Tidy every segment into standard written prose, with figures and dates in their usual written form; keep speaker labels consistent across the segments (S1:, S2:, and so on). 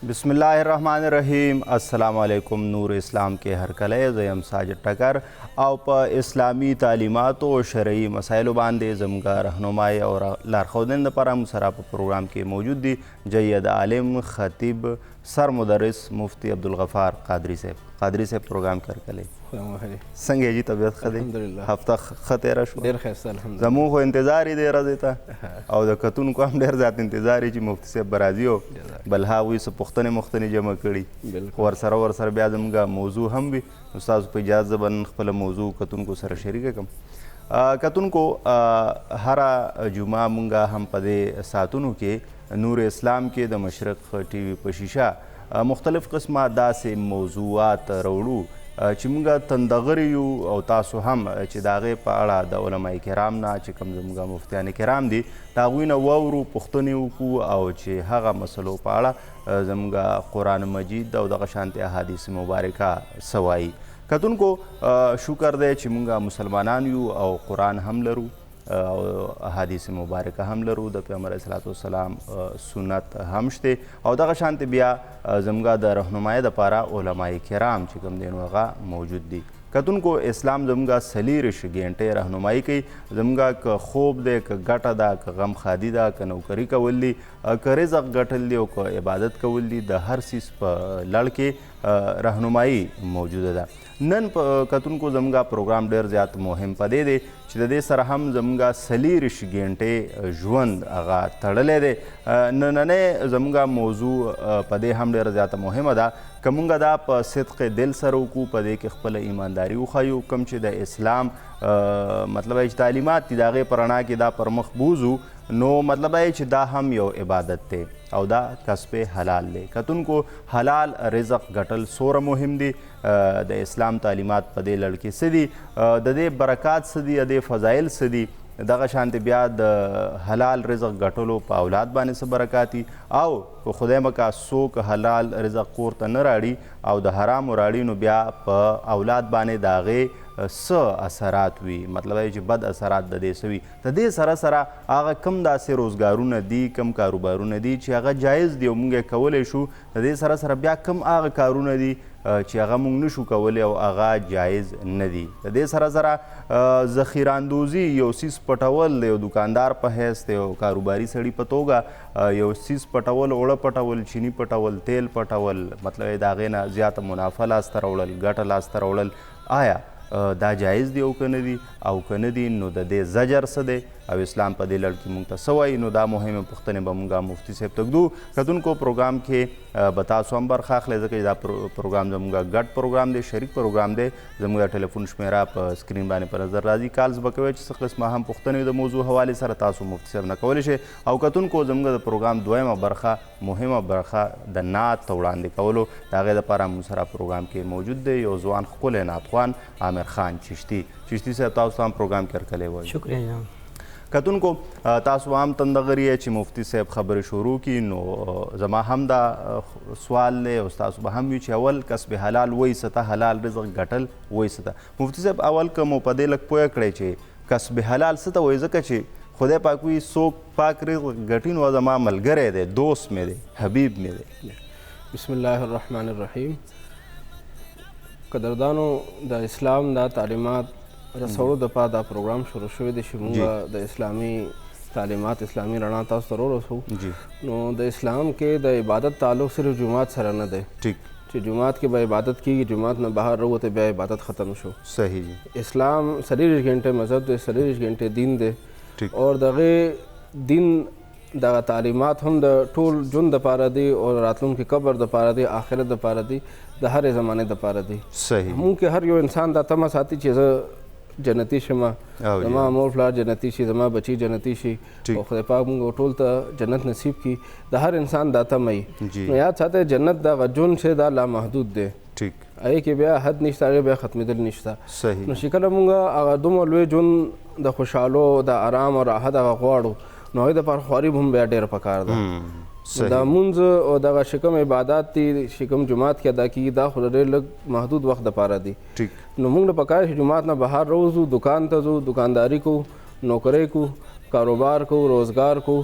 S1: बिस्मिल्लाहिर्रहमानिर्रहीम। अस्सलामु अलैकुम। नूर इस्लाम के हर कले ज़यम साजिद टकर और प इस्लामी तालीमात और शरई मसाइल बांधे जमगा रहनुमाई और लारखौदन पर हम सरा प्रोग्राम के मौजूद दी जयद आलिम ख़तीब सर मुदर्रिस मुफ्ती अब्दुल गफ़ार क़ादरी से प्रोग्राम कर कले संगे जी तबीयत खदे हफ्ता खतेरा शो जमू हो इंतज़ार ही देरा देता और कतुन को हम देर जात इंतज़ार ही मुफ्ती से बराजी हो बल्हा हुई सब पुख्तने मुख्तने जमा कड़ी वर सर ब्याज जमगा मौजू हम भी उस्ताद पे इजाज़ बन खपल मौजू कतुन को सर शरीक कम कतुन को हरा जुमा मुंगा हम पदे सातुनु के नूर इस्लाम के द मशरक़ टीवी पर शीशा मुख्तलिफ़ क़िस्मा दा से मौजूआत रौड़ू چې موږ تندغر یو او تاسو هم چې د هغې په اړه د علمای کرام نه چې کوم زموږ مفتیان کرام دي د هغوی نه واورو پوښتنې وکړو او چې هغه مسلو په اړه زموږ قرآن مجید او دغه شانتې احادیث مبارکه څه وایي. کتونکو شکر دی چې موږ مسلمانان یو او قرآن هم لرو او احادیث مبارکه هم لرو د پیغمبر صلی الله سنت هم شته او دغه شانت بیا زموږ د رهنمایي دپاره علمای کرام چې کوم دی نو هغه موجود دي. کتونکو اسلام زموږ څلېرویشت غنټې رهنمایي کوي. زموږ که خوب دی که ګټه ده که غمخادي ده که نوکري کول دي که رزق ګټل دی او که عبادت کول دي د هر څیز په لړ کې رهنمایي موجوده ده. نن کتونکو زموږ پروګرام ډېر زیات مهم پدې دی چې د دې سره هم زموږ څلېرویشت غنټې ژوند هغه تړلی دی. نننۍ زموږ موضوع په دې هم ډېره زیاته مهمه ده که موږ دا په صدق دل سره وکړو په دې کې خپله ایمانداري وښیو کوم چې د اسلام مطلب چې تعلیمات دي د هغې په رڼا کې دا پر مخ بوځو نو مطلب چې دا هم یو عبادت دی او دا کسب حلال دی. کتونکو حلال رزق ګټل څومره مهم دي د اسلام تعلیمات په دې لړ کې څه دي د دې برکات څه دي د دې فضایل څه دي دغه شانتې بیا د حلال رزق ګټلو په اولاد باندې څه برکات دي او که خدای مکا څوک حلال رزق کور ته نه راړي او د حرامو راړي نو بیا په اولاد باندې د هغې څه اثرات وي مطلب چې بد اثرات د دې څه وي. د دې سره سره هغه کم داسې روزګارونه دي کم کاروبارونه دي چې هغه جایز دي او موږ یې کولی شو. د دې سره سره بیا کم هغه کارونه دي چې هغه موږ نشو کولی او هغه جایز نه دي. د دې سره سره ذخیره اندوزي یو څیز پټول د یو دوکاندار په حیث د یو کاروباري سړي په توګه یو څیز پټول اوړه پټول چینی پټول تیل پټول مطلب د هغې نه زیاته منافع لاسته راوړل ګټه لاسته راوړل آیا دا جایز دی او که نه دي او که نه دي نو د دې زجر څه دی او اسلام په دې لړ کې موږ ته څه وایي نو دا مهمې پوښتنې به موږ مفتي صاحب ته ږدو. کتونکو پروګرام کې به تاسو هم برخه اخلئ ځکه چې دا پروګرام زموږ ګډ پروګرام دی شریک پروګرام دی. زموږ د ټلیفون شمیره په سکرین باندې په نظر راځي کالز به کوئ چې څه قسمه هم پوښتنې د موضوع حوالې سره تاسو مفتي صاحب نه کولی شئ او کتونکو زموږ د پروګرام دویمه برخه مهمه برخه د نعت ته وړاندې کولو د هغې دپاره موږ سره پروګرام کې موجود دی یو ځوان ښکلی نعتخوان عامر خان چشتي صاحب تاسو هم پروګرام کې هرکلی وایي.
S2: شکریہ جناب.
S1: کتونکو تاسو هم تندغري چې مفتی صاحب خبرې شروع کی نو زما هم دا سوال دی او تاسو به هم وي چې اول کسب حلال وایي څه ته حلال رزق ګټل وایي څه ته. مفتی صاحب اول که مو په دې لږ پوه کړئ چې کسب حلال څه ته وایي ځکه چې خدای پاک وایي څوک پاک رزق ګټي نو زما ملګری دی دوست مې دی حبیب مې دی.
S3: بسم الله الرحمن الرحیم. قدردانو د اسلام دا تعلیمات رسولو دپاره دا پروګرام شروع شوی دی چې موږ د اسلامي تعلیمات اسلامي رڼا تاسو ته ورسوو. نو د اسلام کې د عبادت تعلق صرف جماعت سره نه دی چې جماعت کې به عبادت کېږي جماعت نه بهر راووته بیا عبادت ختم شو.
S1: صحیح.
S3: اسلام 24 غنټې مذهب دی 24 غنټې دین دی اور دغه دین دغه تعلیمات هم د ټول ژوند دپاره دي او راتلونکي قبر دپاره دي آخرت دپاره دي د هرې زمانې دپاره دي.
S1: صحیح.
S3: مونږ هر یو انسان دا تمه ساتي چې زه جنتی شمه زما مور پلار جنتی شي زما بچی جنتی شي او خدای پاک موږ ټول ته جنت نصیب کړي د هر انسان دا تمه وي. نو یاد ساتئ جنت دغه ژوند چې دا لامحدود دی هغې کې بیا حد نشته هغې بیا ختمېدل نشته. نو چې کله مونږ هغه دومره لوی ژوند د خوشحالو د آرام او راحت هغه غواړو نو هغې دپاره خواري به هم بیا ډېره پکار ده. دا مونځ او دغه شکم عبادات دي شکم جماعت کې ادا کېږي دا خو ډېر لږ محدود وخت دپاره دي. نو موږ له پکار چې جماعت نه بهر روزو دکان ته ځو دکانداري کو نوکرۍ کو کاروبار کو روزګار کو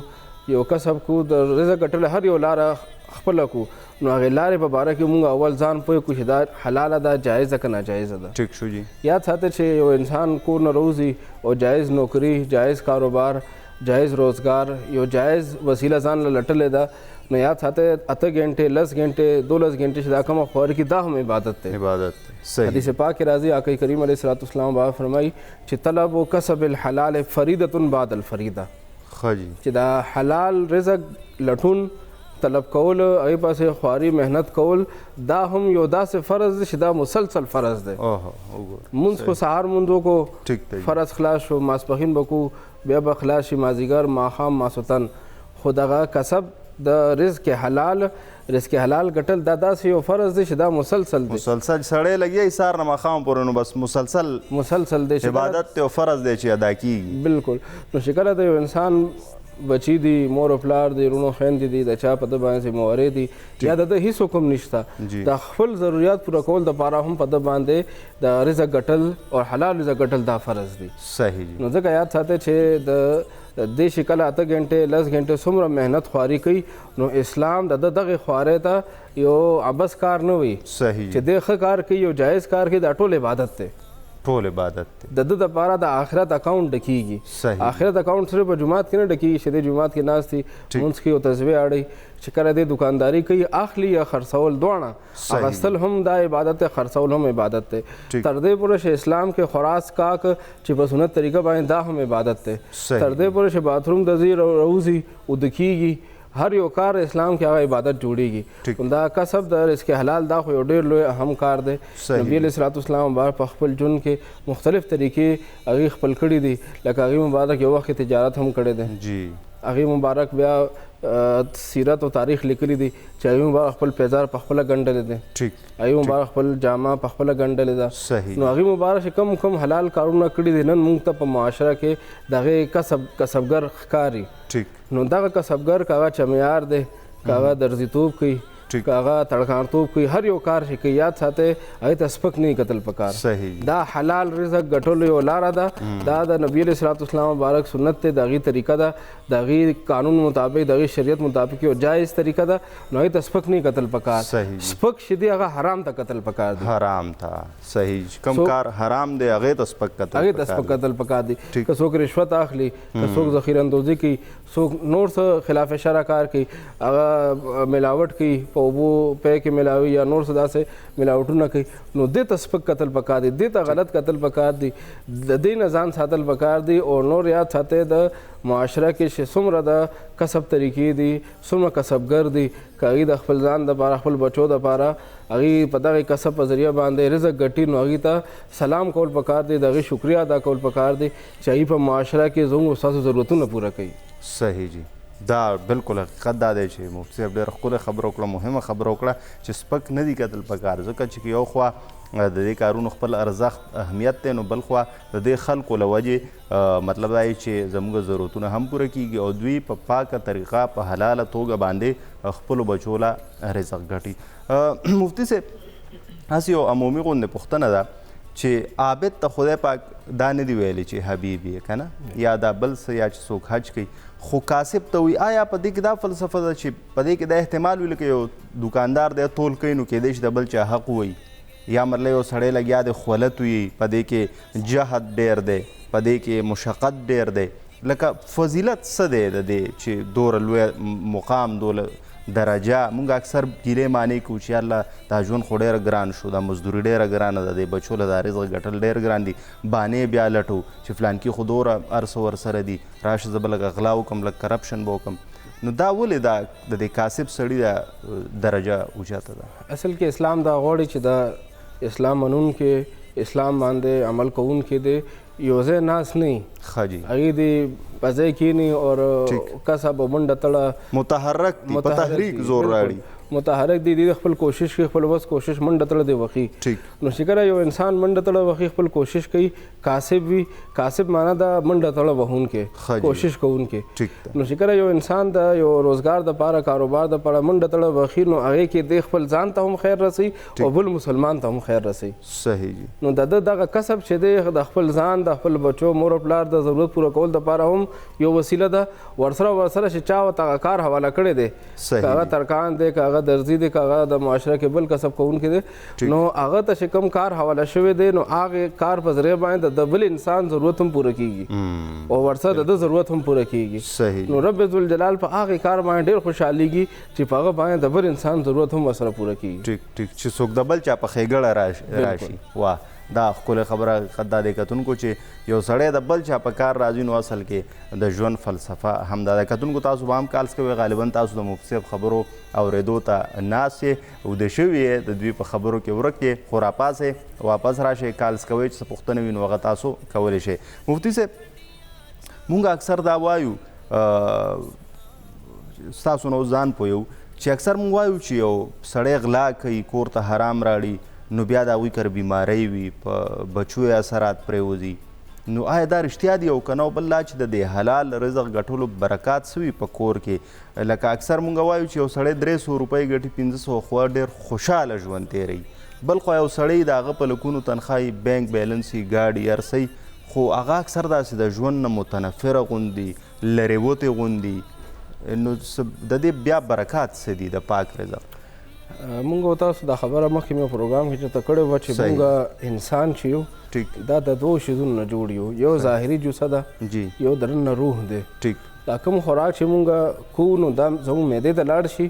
S3: یو کسب کو د رزق ګټلو هر یو لاره خپله کو نو هغې لارې په باره کې مونږ اول ځان پوه کړو چې دا حلاله ده جایزه که ناجایزه ده.
S1: ٹھیک شو جی.
S3: یاد ساته چې یو انسان کور نه روزي او جایز نوکری جایز کاروبار جایز روزګار یو جایز وسیله ځان له لټلې ده نو یاد ساته 8 غنټې 10 غنټې 12 غنټې چې دا کومه خوار کی دا هم عبادت ده.
S1: عبادت صحیح.
S3: حدیث پاک کې راځي آقا کریم علیه الصلوۃ والسلام با فرمایي چې طلب و کسب الحلال فریضه بعد الفریضه.
S1: خجی.
S3: چې دا حلال رزق لټون طلب کول هغې پسې خواري محنت کول دا هم یو داسې فرض دی چې دا مسلسل فرض دی. مونځ خو سهار مونځ وکړو فرض خلاص شو ماسپښین به کوو بیا به خلاص شي مازدیګر ماښام ماسوتن خو دغه کسب د رزق حلال ګټل دا داسې یو فرض دی چې دا مسلسل دی.
S1: مسلسل سړی لګیا سهار نه ماښام پورې نو بس مسلسل
S3: دی
S1: عبادت دی او فرض دی چې ادا کیږي.
S3: بالکل. نو چې کله د یو انسان بچی دی مور و پلار دی رونو خویندې دي د چا په ده باندې ذمهواري دي یا د ده هیڅ حکم نشته د خپل ضروریات پوره کول دپاره هم په ده باندې د رزق ګټل او حلال رزق ګټل دا فرض دی.
S1: صحیح.
S3: نو ځکه یاد ساتئ چې د دې شکل 8 غنټې 10 غنټې څومره محنت خواري کوي نو اسلام د دغه خوارۍ ته یو عبث کار نه وي.
S1: صحیح.
S3: چې دی ښه کار کوي یو جایز کار کوي دا ټول عبادت دی.
S1: ټول عبادت دی.
S3: د ده دپاره د آخرت اکاونټ ډکیږي.
S1: صحیح.
S3: آخرت اکاونټ صرف په جومات کې نه ډکیږي چې دی جومات کې ناست دي مونځ کوي او تسبیح اړوي چې کله دی دکانداري کوي اخلي یا خرڅول دواړه اخیستل هم دا عبادت دی خرڅول هم عبادت دی. تر دې پورې چې اسلام کې خوراک کاک چې په سنت طریقه باندې دا هم عبادت دی. تر دې پورې چې باتروم د ځي روزي اوده کیږي هر یو کار اسلام کې هغه عبادت جوړیږي. دا کسب د رزق حلال دا خو یو ډېر لوی اهم کار دی. نبی علیه الصلوۃ والسلام په خپل ژوند کې مختلف طریقې هغې خپل کړي دي لکه هغې مبارک یو وخت تجارت هم کړی دی. هغې مبارک بیا سیرت او تاریخ لیکلی دي چې هغې مبارک خپل پیزار په خپله ګنډلی دی. هغې مبارک خپل جامه په خپله ګنډلې ده. نو هغې مبارک چې کوم حلال کارونه کړي دي نن موږ ته په معاشره کې د هغې کسبګر ښکاري. نو دغه کسبګر که هغه چمیار دی که هغه درزیتوب کوي که هغه تړکانتوب کوي هر یو کار چې کوي یاد ساتئ هغې ته سپک نه کتل پکار. دا حلال رزق ګټلو یو لاره ده. دا د نبي علیه الصلوۃ والسلام مبارک سنت دی د هغې طریقه ده د هغې قانون مطابق د هغې شریعت مطابق یو جایز طریقه ده نو هغې ته سپک نه کتل پکار. سپک چې دی هغه حرام ته کتل پکار دی.
S1: حرام ته صحیح کوم کار حرام دی هغې ته سپک
S3: کتل پکار دی. که څوک رشوت اخلي که څوک ذخیره اندوزي کوي څوک نور څه خلاف شرع کار کوي هغه ملاوټ کوي په اوبو پی کې ملاوي یا نور څه داسې ملاوټونه کوي نو دې ته سپک کتل پکار دی دې ته غلط کتل پکار دی د دې نه ځان ساتل پکار دی. او نور یاد ساتئ د معاشره کې چې څومره د کسب طریقې دي څومره کسبګر دي که هغوی د خپل ځان دپاره خپل بچو دپاره هغوی په دغې کسب په ذریعه باندې رزق ګټي نو هغوی ته سلام کول پکار دی د هغې شکریه ادا کول پکار دی چې هغوی په معاشره کې زموږ ستاسو ضرورتونه پوره کوي.
S1: صحیح جی. دا بالکل حقیقت دا دی چې مفتي صاحب ډېره ښکلې خبره وکړه مهمه خبره وکړه چې سپک نه دي کتل پکار ځکه چې یو خوا د دې کارونو خپل ارزښت اهمیت دی نو بل خوا د دې خلکو له وجې مطلب دا چې زموږ ضرورتونه هم پوره کیږي او دوی په پاکه طریقه په حلاله توګه باندې خپلو بچو له رزق ګټي. مفتي صاحب هسې یو عمومي غوندې پوښتنه ده چې عابد ته خدای پاک دا نه دی ویلی چې حبیب یې که نه یا دا بل څه یا چې څوک حج کوي خو کاسب ته وي آیا په دې کې دا فلسفه ده چې په دې کې دا احتمال وي لکه یو دکاندار دی تول کوي نو کیدای شي د بل چا حق ووایي یا مطلب یو سړی لګیا دی خولت وي په دې کې جهد ډېر دی په دې کې مشقت ډېر دی لکه فضیلت څه دی د دې چې دوره لوی مقام دوله درجه مونږ اکثر ګیلې معنی کوو چې الله دا ژوند خو ډېره ګران شو دا مزدوري ډېره ګرانه ده د بچو له دا رزق ګټل ډېر ګران دي بانې بیا لټو چې فلانکي خو دوره هر څه ورسره دي راشه زه به لږ غلا وکړم لږ کرپشن به وکړم نو دا ولې دا د دې کاسب سړي دا درجه اوچته ده.
S3: اصل کې اسلام دا غواړي چې دا اسلام منونکي اسلام باندې عمل کوونکي دی یو ځای ناست نه وي هغې دې په ځای کښېني او کسب او منډه تړه
S1: متحرک دي په تحریک زور راړي
S3: متحرک دي د خپل کوشش کوي خپل بس کوشش منډه تړه دی وخی نو چې کله یو انسان منډه تړه وخی خپل کوشش کوي کاسب وي کاسب معنا د منډه تړه وهون کې کوشش کوون کې نو چې کله یو انسان د یو روزګار د پاره کاروبار د پاره منډه تړه وخی نو هغه کې د خپل ځان ته هم خیر رسي او بل مسلمان ته هم خیر رسي
S1: صحیح
S3: نو دغه کسب چې د خپل ځان د خپل بچو مور پلار د ضرورت پوره کول د پاره هم یو وسیله ده ورسره چې چا ته کار حواله کړی دی کاغه ترکان دی کاغه درزي دی کاغه د معاشره کې بل کسب کوونکی دی نو هغه ته چې کوم کار حواله شوی دی نو هغه کار په ذریعه باندې د بل انسان ضرورت هم پوره کیږي او ورسره د ضرورت هم پوره کیږي نو رب ذوالجلال په هغه کار باندې ډېر خوشحاليږي چې په هغه باندې د بل انسان ضرورت هم ورسره پوره کیږي
S1: ټیک چې څوک د بل چا په ښېګړه راشي واه دا ښکلې خبره دا دی کتونکو چې یو سړی د بل چا په کار راځي نو اصل کې د ژوند فلسفه همدا ده. کتونکو تاسو به هم کالس کوئ غالبا تاسو د مفتي صاحب خبرو اورېدو ته ناست یې اوده شوي یې د دوی په خبرو کې ورک یې خو راپاسئ واپس راشئ کالس کوئ چې څه پوښتنه وي نو هغه تاسو کولی شئ. مفتي صاحب مونږ اکثر دا وایو ستاسو نه ځان پوهیو چې اکثر مونږ وایو چې یو سړی غلا کوي کور ته حرام راړي نو بیا د هغوی کر بیماری وي په بچو یې اثرات پرېوځي نو آیا دا رښتیا دي او که نه بل لا چې د دې حلال رزق ګټلو برکات څه وي په کور کې لکه اکثر مونږ وایو چې یو سړی 300 روپۍ ګټي 500 خو ډېر خوشحاله ژوند تېروي بل خو یو سړی د هغه په لکونو تنخواهي بینک بیلنس یي ګاډي ارسئ خو هغه اکثر داسې د ژوند نه متنفره غوندي لرې وتې غوندي نو د دې بیا برکات څه دي د پاک رزق؟
S3: مونږ تاسو دا خبره مخکې مې پروګرام کې چې ته کړې وه چې مونږ انسان چې یو دا د دوو شیزونو نه جوړ یو ظاهري جوسه ده یو دننه روح دی دا کوم خوراک چې مونږ کو نو دا زموږ معدې ته لاړ شي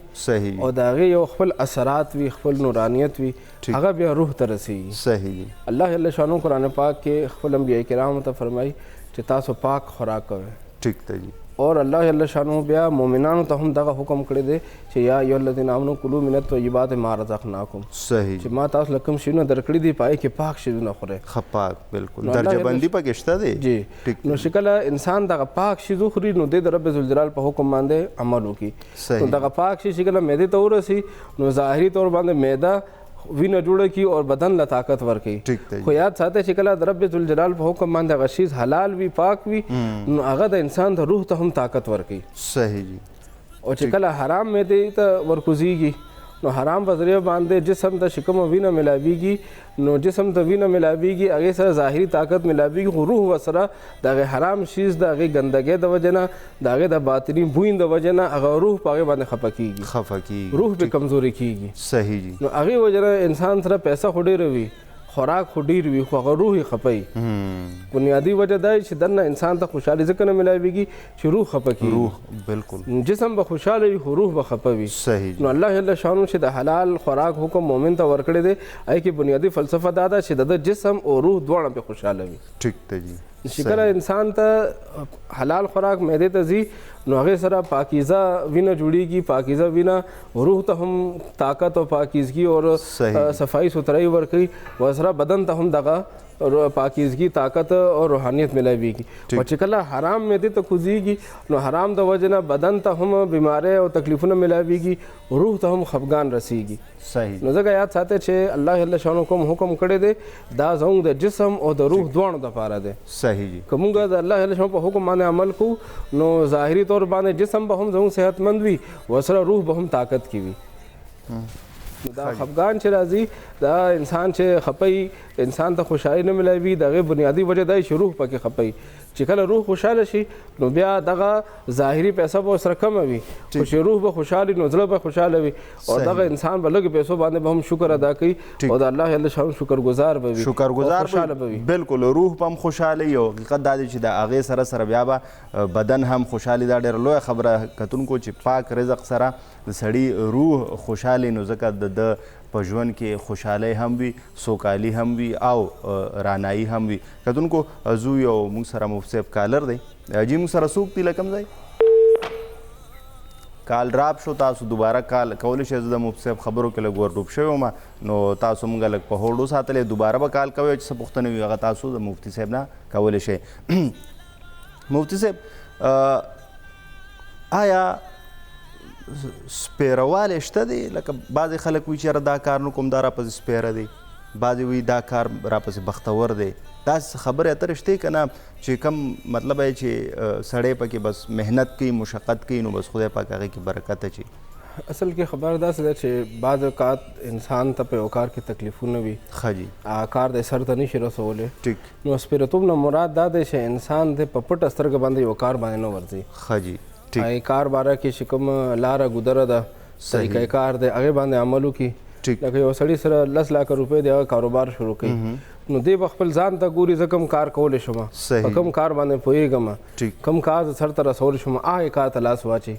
S3: او د هغې یو خپل اثرات وي خپل نورانیت وي هغه بیا روح ته رسېږي. الله جل شانو قرآن پاک کې خپل انبیاء کرامو ته فرمایي چې تاسو پاک خوراک کوئ
S1: ټیک ته جی
S3: اور الله جل شانو بیا مؤمنانو ته هم دغه حکم کړی دی چې یا ایها الذین آمنوا کلوا من الطیبات ما رزقناکم
S1: صحیح
S3: چې ما تاسو له کوم شیونه درکړي دي پای کې پاک شیونه خورئ
S1: پاک بالکل درجه بندي پکې شته دی
S3: جی نو چې کله انسان دغه پاک شی خوري نو د رب ذوالجلال په حکم باندې عمل وکړي نو دغه پاک شی چې کله معدې ته ورسي نو ظاهري طور باندې معده وینه جوړه کی اور بدن له طاقت ورکړي خو یاد ساته چې کله د رب ذوالجلال په حکم باندې هغه شیز حلال وي پاک وي نو هغه د انسان د روح ته هم طاقت ورکړي
S1: صحیح جی
S3: او چې کله حرام معدې ته ورکوزیږي نو حرام په ذریعه باندې جسم ته شکم وینه ملاویږي نو جسم ته وینه ملاویږي هغې سره ظاهري طاقت ملاویږي خو روح ورسره د هغې حرام شیز د هغې ګندګۍ د وجې نه د هغې د باطني بوی د وجې نه هغه روح په هغې باندې خفه کېږي روح پې کمزوري کېږي
S1: صحیح جی
S3: نو هغې وجې نه انسان سره پیسه خو ډېره وي خوراک خو ډېر وي خو هغه روح یې خفوي بنیادي وجه دا چې دننه انسان ته خوشحالي ځکه نه ملاویږي چې روح خفه کېږي
S1: روح بالکل
S3: جسم به خوشحاله وي خو روح به خفه وي نو الله جل شانو چې د حلال خوراک حکم مؤمن ته ورکړی دی هغې کې بنیادي فلسفه دا ده چې د جسم او روح دواړه پې خوشحاله وي
S1: ټیک ته جي
S3: چې کله انسان ته حلال خوراک معدې ته ځي نو هغې سره پاکیزه وینه جوړیږي پاکیزه وینه روح ته هم طاقت او پاکیزګي اور صفائی ستھرائی ورکوي ورسره بدن ته هم دغه پاکیزګي طاقت او روحانیت ملاویږي او چې کله حرام معدې ته کوزیږي نو حرام د وجې نه بدن ته هم بیماری او تکلیفونه ملاویږي روح ته هم خفګان رسیږي
S1: صحیح
S3: نو ځکه یاد ساته چې الله جل شانو کوم حکم کړی دی دا زموږ د جسم او د روح دواړو دپاره دی
S1: صحیح جی
S3: که موږ د الله جل شانو په حکم باندې عمل کوو نو ظاهري طور باندې جسم به هم زموږ صحتمند وي ورسره روح به هم طاقت کې وي دا خفګان چې راځي دا انسان چې خپي انسان ته خوشحالي نه ملاوي د هغې بنیادي وجه دا چې روح پکې خپي چې کله روح خوشحاله شي نو بیا دغه ظاهري پیسه به ورسره کمه وي خو چې روح به خوشحالي نو زړه به خوشحاله وي او دغه انسان به لږ پیسو باندې به هم شکر ادا کوي او د الله جل شانو شکرګزار به وي
S1: شکرګزار به وي بالکل روح به هم خوشحاله وي او حقیقت دا دی چې د هغې سره سره بیا به بدن هم خوشحالي دا ډېره لویه خبره کتونکو چې پاک رزق سره د سړي روح خوشحالي نو ځکه د په ژوند کې خوشحالي هم وي سوکالي هم وي او رانایي هم وي. کتونکو زو یو موږ سره مفتي صاحب کالر دی جی موږ سره څوک دی له کوم ځای کال ډراپ شو تاسو دوباره کال کولی شئ زه د مفتي صاحب خبرو کې لږ ورډوب شوی وم نو تاسو موږ لږ په هوډو ساتلی دوباره به کال کوئ چې څه پوښتنې وي هغه تاسو د مفتي صاحب نه کولی شئ. مفتي صاحب آیا سپیروالی شته دی؟ لکه بعضې خلک وایي چې یاره دا کار نه کوم دا راپسې سپیره دی، بعضې وایي دا کار راپسې بختور دی. داسې خبرې اترې شته که نه چې کم مطلب یې چې سړی پکې بس محنت کوي مشقت کوي نو بس خدای پاک هغې کې برکت اچي؟
S3: اصل کې خبر داسې ده چې بعض اوقات انسان ته په یو کار کې تکلیفونه وي،
S1: ښه جي،
S3: کار د سر ته نشي رسولی.
S1: ټیک.
S3: نو سپیرتوب نه مراد دا دی چې انسان د په پټه سترګه باندې یو کار باندې نه ورځي.
S1: ښه جي، ټیک.
S3: کار باره کې چې کوم لاره ګودره ده طریقه کار دی هغې باندې عمل وکړي. لکه یو سړي سره 10 لکه روپۍ دی هغه کاروبار شروع کوي نو دی به خپل ځان ته ګوري زه کوم کار کولی شم، په کوم کار باندې پوهېږم، کوم کار زه سر ته رسولی شم هغې کار ته لاس واچي.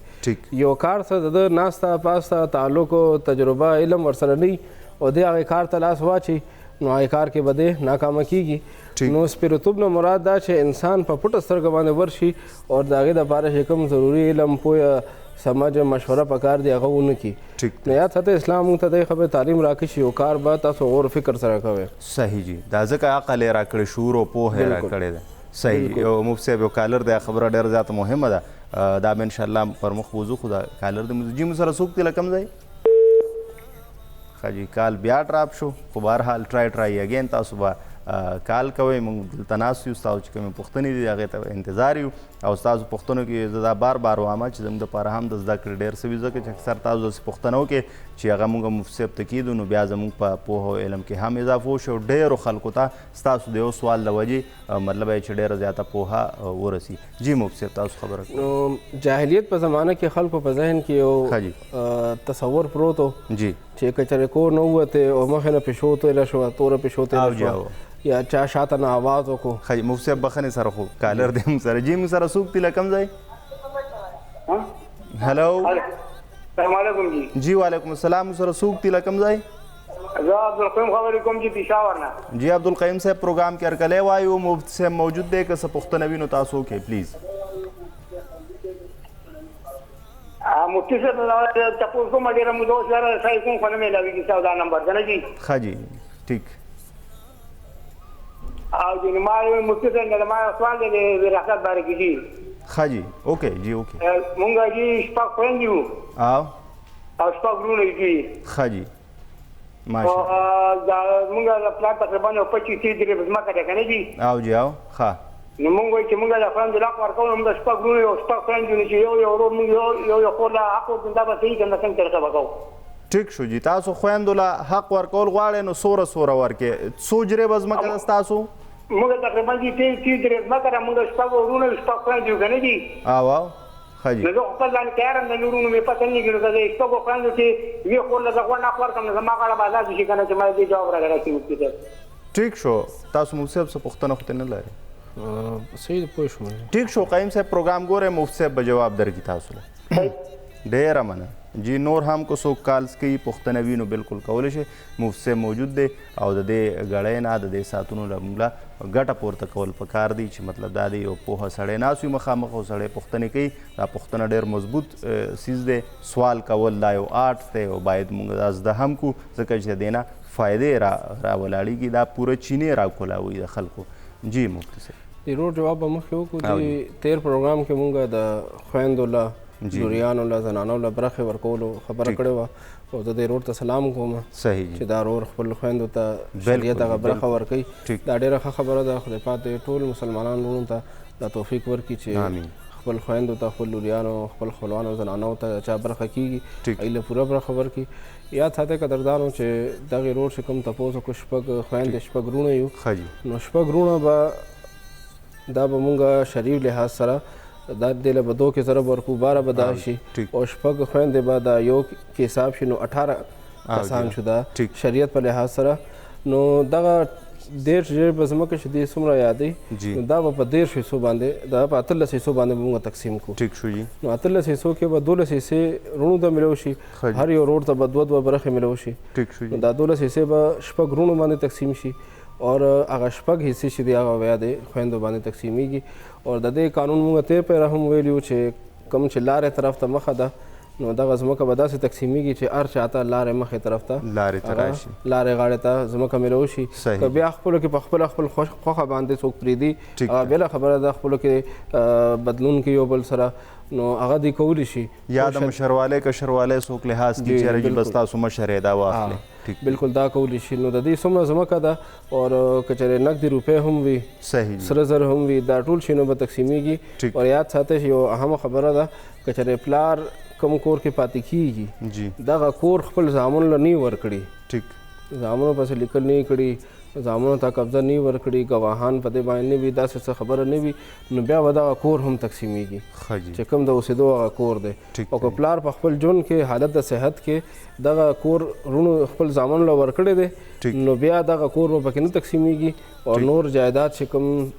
S3: یو کار سره د ده ناسته پاسته تعلق تجربه علم ورسره نه وي او دی هغې کار ته لاس واچي نو هغې کار کې به دی ناکامه کېږي. نو سپیرتوب نه مراد دا چې انسان په پټه سترګه باندې ورشي او د هغې دپاره چې کوم ضروري علم پوهه سمجھ مشوره پکار دی هغه ونه کړي. نو یاد ساته اسلام موږ ته دې خبرې تعلیم راکړي چې یو کار به تاسو غور فکر سره کوئ.
S1: صحیح جي، دا ځکه عقل یې راکړی، شعور او پوهه یې راکړې ده. صحیح. یو مفتی صاحب یو کالر دی، خبره ډېره زیاته مهمه ده، دا به انشاءالله پر مخ وځو. خو دا کالر دی جي موږ سره څوک دی له کوم ځای؟ ښه جي، کال بیا ډراپ شو، خو بهرحال ټرای اګین تاسو به کال کوئ. موږ دلته ناست یو، ستاسو چې کومې پوښتنې دي هغې ته انتظار یو او ستاسو پوښتنو کې زه دا بار وایم چې زموږ دپاره هم د زده کړې ډېر څه وي، ځکه چې اکثر تاسو داسې پوښتنه وکړې چې هغه موږ مفتي صاحب ته کېږدو نو بیا زموږ په پوهه او علم کې هم اضافه وشي او ډېرو خلکو ته ستاسو د یو سوال له وجې مطلب یې چې ډېره زیاته پوهه ورسي. جي مفتي صاحب تاسو خبره
S3: نو جاهلیت په زمانه کې خلکو په ذهن کې یو تصور پروت و
S1: جي
S3: چې که چېرې کور نه ووتې او مخې نه پیشو تېره شوه، توره پیشو تېره شوه یا چا شاته نه آواز وکړو.
S1: ښه مفتي صاحب بخښنې سره خو کالر دی موږ سره. جي موږ سره څوک دي له کوم ځای؟ هلو
S2: السلام علیکم جی.
S1: جی وعلیکم السلام. موږ سره څوک دي له کوم ځای؟
S2: زه عبدالقیوم خبرې کوم چې پېښور نه.
S1: جی عبدالقیوم صاحب پروګرام کې هرکلی وایو، مفتی صاحب موجود دی، که څه پوښتنه وي نو تاسو وکړئ پلیز.
S2: مفتی صاحب تپوس کوم ډېره موده اوس سره صحیح کوم خو نه میلاوېږي ستا دا نمبر که نه جي؟
S1: ښه جي، ټیک.
S2: او جی ما مفتی صاحب ما سوال دی د وراثت باره کې جي.
S1: ښه جي، اوکې جي اوکې.
S2: مونږ جي 6 خویندې وو او 6 وروڼه یو جي.
S1: ښه جي، ماشاءالله.
S2: مونږ د پلار تقریبا 25 درې ځمکه ده که نه جي؟
S1: او جي او ښه.
S2: نو مونږ وایو چې مونږ د خویندو حق ورکوو نو مونږ 6 وروڼه یو 6 خویندې نو چې یو ورور مونږ یو خور له حق ورکړو دا به صحیح که نه څنګه طریقه به کوو؟
S1: ټیک شو جي، تاسو خویندو له حق ورکول غواړئ نو سوره ورکړئ. څو جرې به ځمکه ده ستاسو؟
S2: مونږ تقریبا جي 30 درې ځمکه ده، مونږ 6 وروڼه 6 خویندې یو که نه جي؟
S1: او ښه جي.
S2: نو زه خپل ځان تیار یم د نورونو مې پته نه لګي نو که زه 6 خویندو کې وي خور له زه غوږ حق ورکړم نو زما غاړه به ازاد شي که نه چې ما دې جواب راکړی راشي مفتي صاحب.
S1: ټیک شو. تاسو مفتي صاحب څه پوښتنه خو ته نه لرئ؟
S3: صحیح پوه شوم.
S1: ټیک شو. قیم صاحب پروګرام ګورئ، مفتي صاحب به جواب درکړي تاسو له. ډېره مننه جی. نور هم که څوک کالز کوي پوښتنه وي نو بالکل کولی شي. مفتي صاحب موجود دی او د دې ګړۍ نه د دې ساعتونو له موږ له ګټه پورته کول پکار دی چې مطلب دا دی یو پوهه سړی ناست وي مخامخ او سړی پوښتنې کوي. دا پوښتنه ډېر مضبوط څیز دی. سوال کول دا یو آرټ دی او باید موږ دا زده هم کړو ځکه چې د دې نه فایدې راولاړېږي. دا پوره چینې راکولاوي د خلکو. جی مفتي صاحب
S3: د روډ جواب به مخکې وکړو چې تېر پروګرام کې مونږ د خویندو له لوریانو له زنانو له برخې ورکولو خبره کړې وه او زه دې رور ته سلام کوم چې دا رور خپل خویندو ته شریعت هغه برخه ورکوي. دا ډېره ښه خبره ده. خدای پاک دې ټول مسلمانانو وروڼو ته دا توفیق ورکړي چې خپل خویندو ته خپل لوریانو خپل خپلوانو زنانو ته چا برخه کېږي هغوی له پوره برخه ورکړي. یاد ساتئ قدردانو چې دغې رور چې کوم تپوس وکړو 6 خویندې 6 وروڼه یو نو 6 وروڼه به دا به مونږ شریف لحاظ سره دا دې له به 2 کې ضرب ورکړو 12 به دا شي او 6 خویندې به دا یو کې حساب شي نو 18 کسان شو دا شریعت په لحاظ سره. نو دغه 13 جرې به ځمکه چې دې څومره یادوي نو دا به په 13 حصو باندې دا په 18 حصو باندې به مونږ تقسیم کړو.
S1: ټیک شو جي.
S3: نو 18 حصو کې به 12 حصې وروڼو ته میلو شي، هر یو وروڼ ته به 2 برخې میلو شي.
S1: ټیک شو جي.
S3: نو دا 12 حصې به 6 وروڼو باندې تقسیم شي اور هغه 6 حصې چې دي هغه بیا د خویندو باندې تقسیمیږي. اور د دې قانون موږ تېر پرې هم ویلي وو چې کوم چې لارې طرف ته مخه ده نو دغه ځمکه به داسې تقسیمیږي چې هر چاته لارې مخې طرف ته
S1: لارې ته راشي
S3: لارې غاړې ته ځمکه میلاو شي که بیا خپلو کې په خپله خپل خوښه باندې څوک پرېږدي هغه بېله خبره ده خپلو کې بدلون کې یو بل سره نو هغه دوی کولی شي
S1: یا د مشروالی کشروالی څوک لحاظ کړي چې رجل بس تاسو مشر یې دا واخلئ
S3: بالکل دا کولی شي نو د دې څومره ځمکه ده او که چېرې نقدي روپۍ هم وي
S1: صحیح
S3: سره زر هم وي دا ټول شي نو به تقسیمیږي او یاد ساتئ چې یو اهمه خبره ده که چېرې پلار کوم کور کې پاتې کیږي دغه کور خپل زامنو له نه ورکړي زامنو پسې لیکل نه کړي زامنو ته قبضه نه ورکړي ګواهان په دې باندې نه وي داسې څه خبره نه وي نو بیا به دغه کور هم تقسیمیږي چې کوم د اوسېدو هغه کور دی او که پلار په خپل ژوند کې حالت د صحت کې دغه کور رونو خپل زامنو له ورکړی دی نو بیا دغه کور به پکې نه تقسیمیږي او نور جایداد چې کوم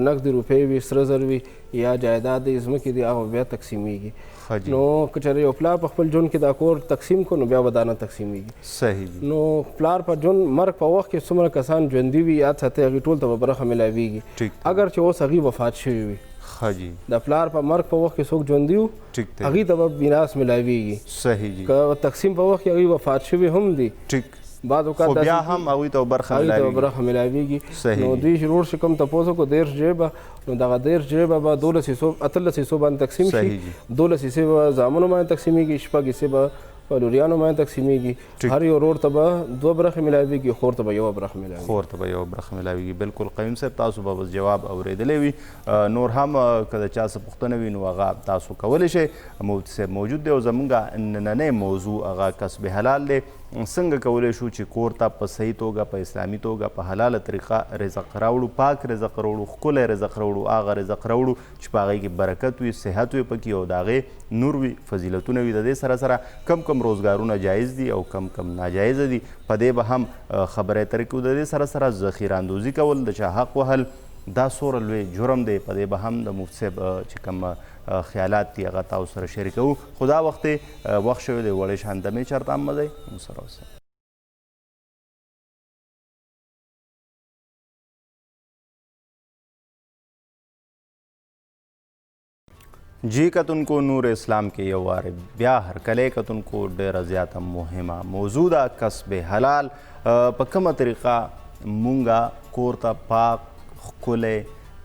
S3: نقدي روپۍ وي سره زر وي یا جایداد د ځمکې دي هغه بیا تقسیمیږي نو که چېرې یو پلار په خپل ژوند کې دا کور تقسیم کړو نو بیا به دا نه تقسیمیږي
S1: صحیح
S3: نو پلار په ژوند مرګ په وخت کې څومره کسان ژوندي وي یاد ساتئ هغې ټول ته به برخه میلاویږي اگر چې اوس هغوی وفات شوي وي د پلار په مرګ په وخت کې څوک ژوندي وو هغوی ته به میراث میلاویږي
S1: صحیح
S3: که تقسیم په وخت کې هغوی وفات شوي هم دي بعض اوقات
S1: بیا هم هغوی ته برخه
S3: میلاویږي نو دوی شروع شي کوم تپوس وکړو 10 جیبه نو دغه 10 جیبه به 12 حصو 18 حصو باندې تقسیم شي 12 حصې به زامنو باندې تقسیمیږي 6 حصې به په لوریانو باندې تقسیمیږي هر یو ورور ته به 2 برخې میلاویږي خور ته به 1 برخه
S1: میلاویږي بالکل قیوم صاحب تاسو به بس جواب اوریدلی وي نور هم که د چا څه پوښتنه وي نو هغه تاسو کولی شئ مفتي صاحب موجود دی او زموږ نننی موضوع هغه کسب حلال دی څنګه کولی شو چې کور ته په صحیح توګه په اسلامي توګه په حلاله طریقه رزق راوړو پاک رزق راوړو ښکلی رزق راوړو هغه رزق راوړو چې په هغې کې برکت وي صحت وي پکې او د هغې نور وي فضیلتونه وي د دې سره سره کم کم روزګارونه جایز دي او کم کم ناجایزه دي په دې به هم خبرې اترې کوو د دې سره سره ذخیره اندوزي کول د چا حق وهل دا څومره لوی جرم دی په دې به هم د مفتي صاحب چې کوم خیالات دي هغه تاسو سره شریکوو خو دا وخت وخت شوی دی وړې شان دمې چېرته هم مه ځئ موږ سره اوسئ جی کتونکو نور اسلام کې یو وارې بیا هرکلی کتونکو ډېره زیاته مهمه موضوع ده کسب حلال په کومه طریقه مونږه کور ته پاک ښکلی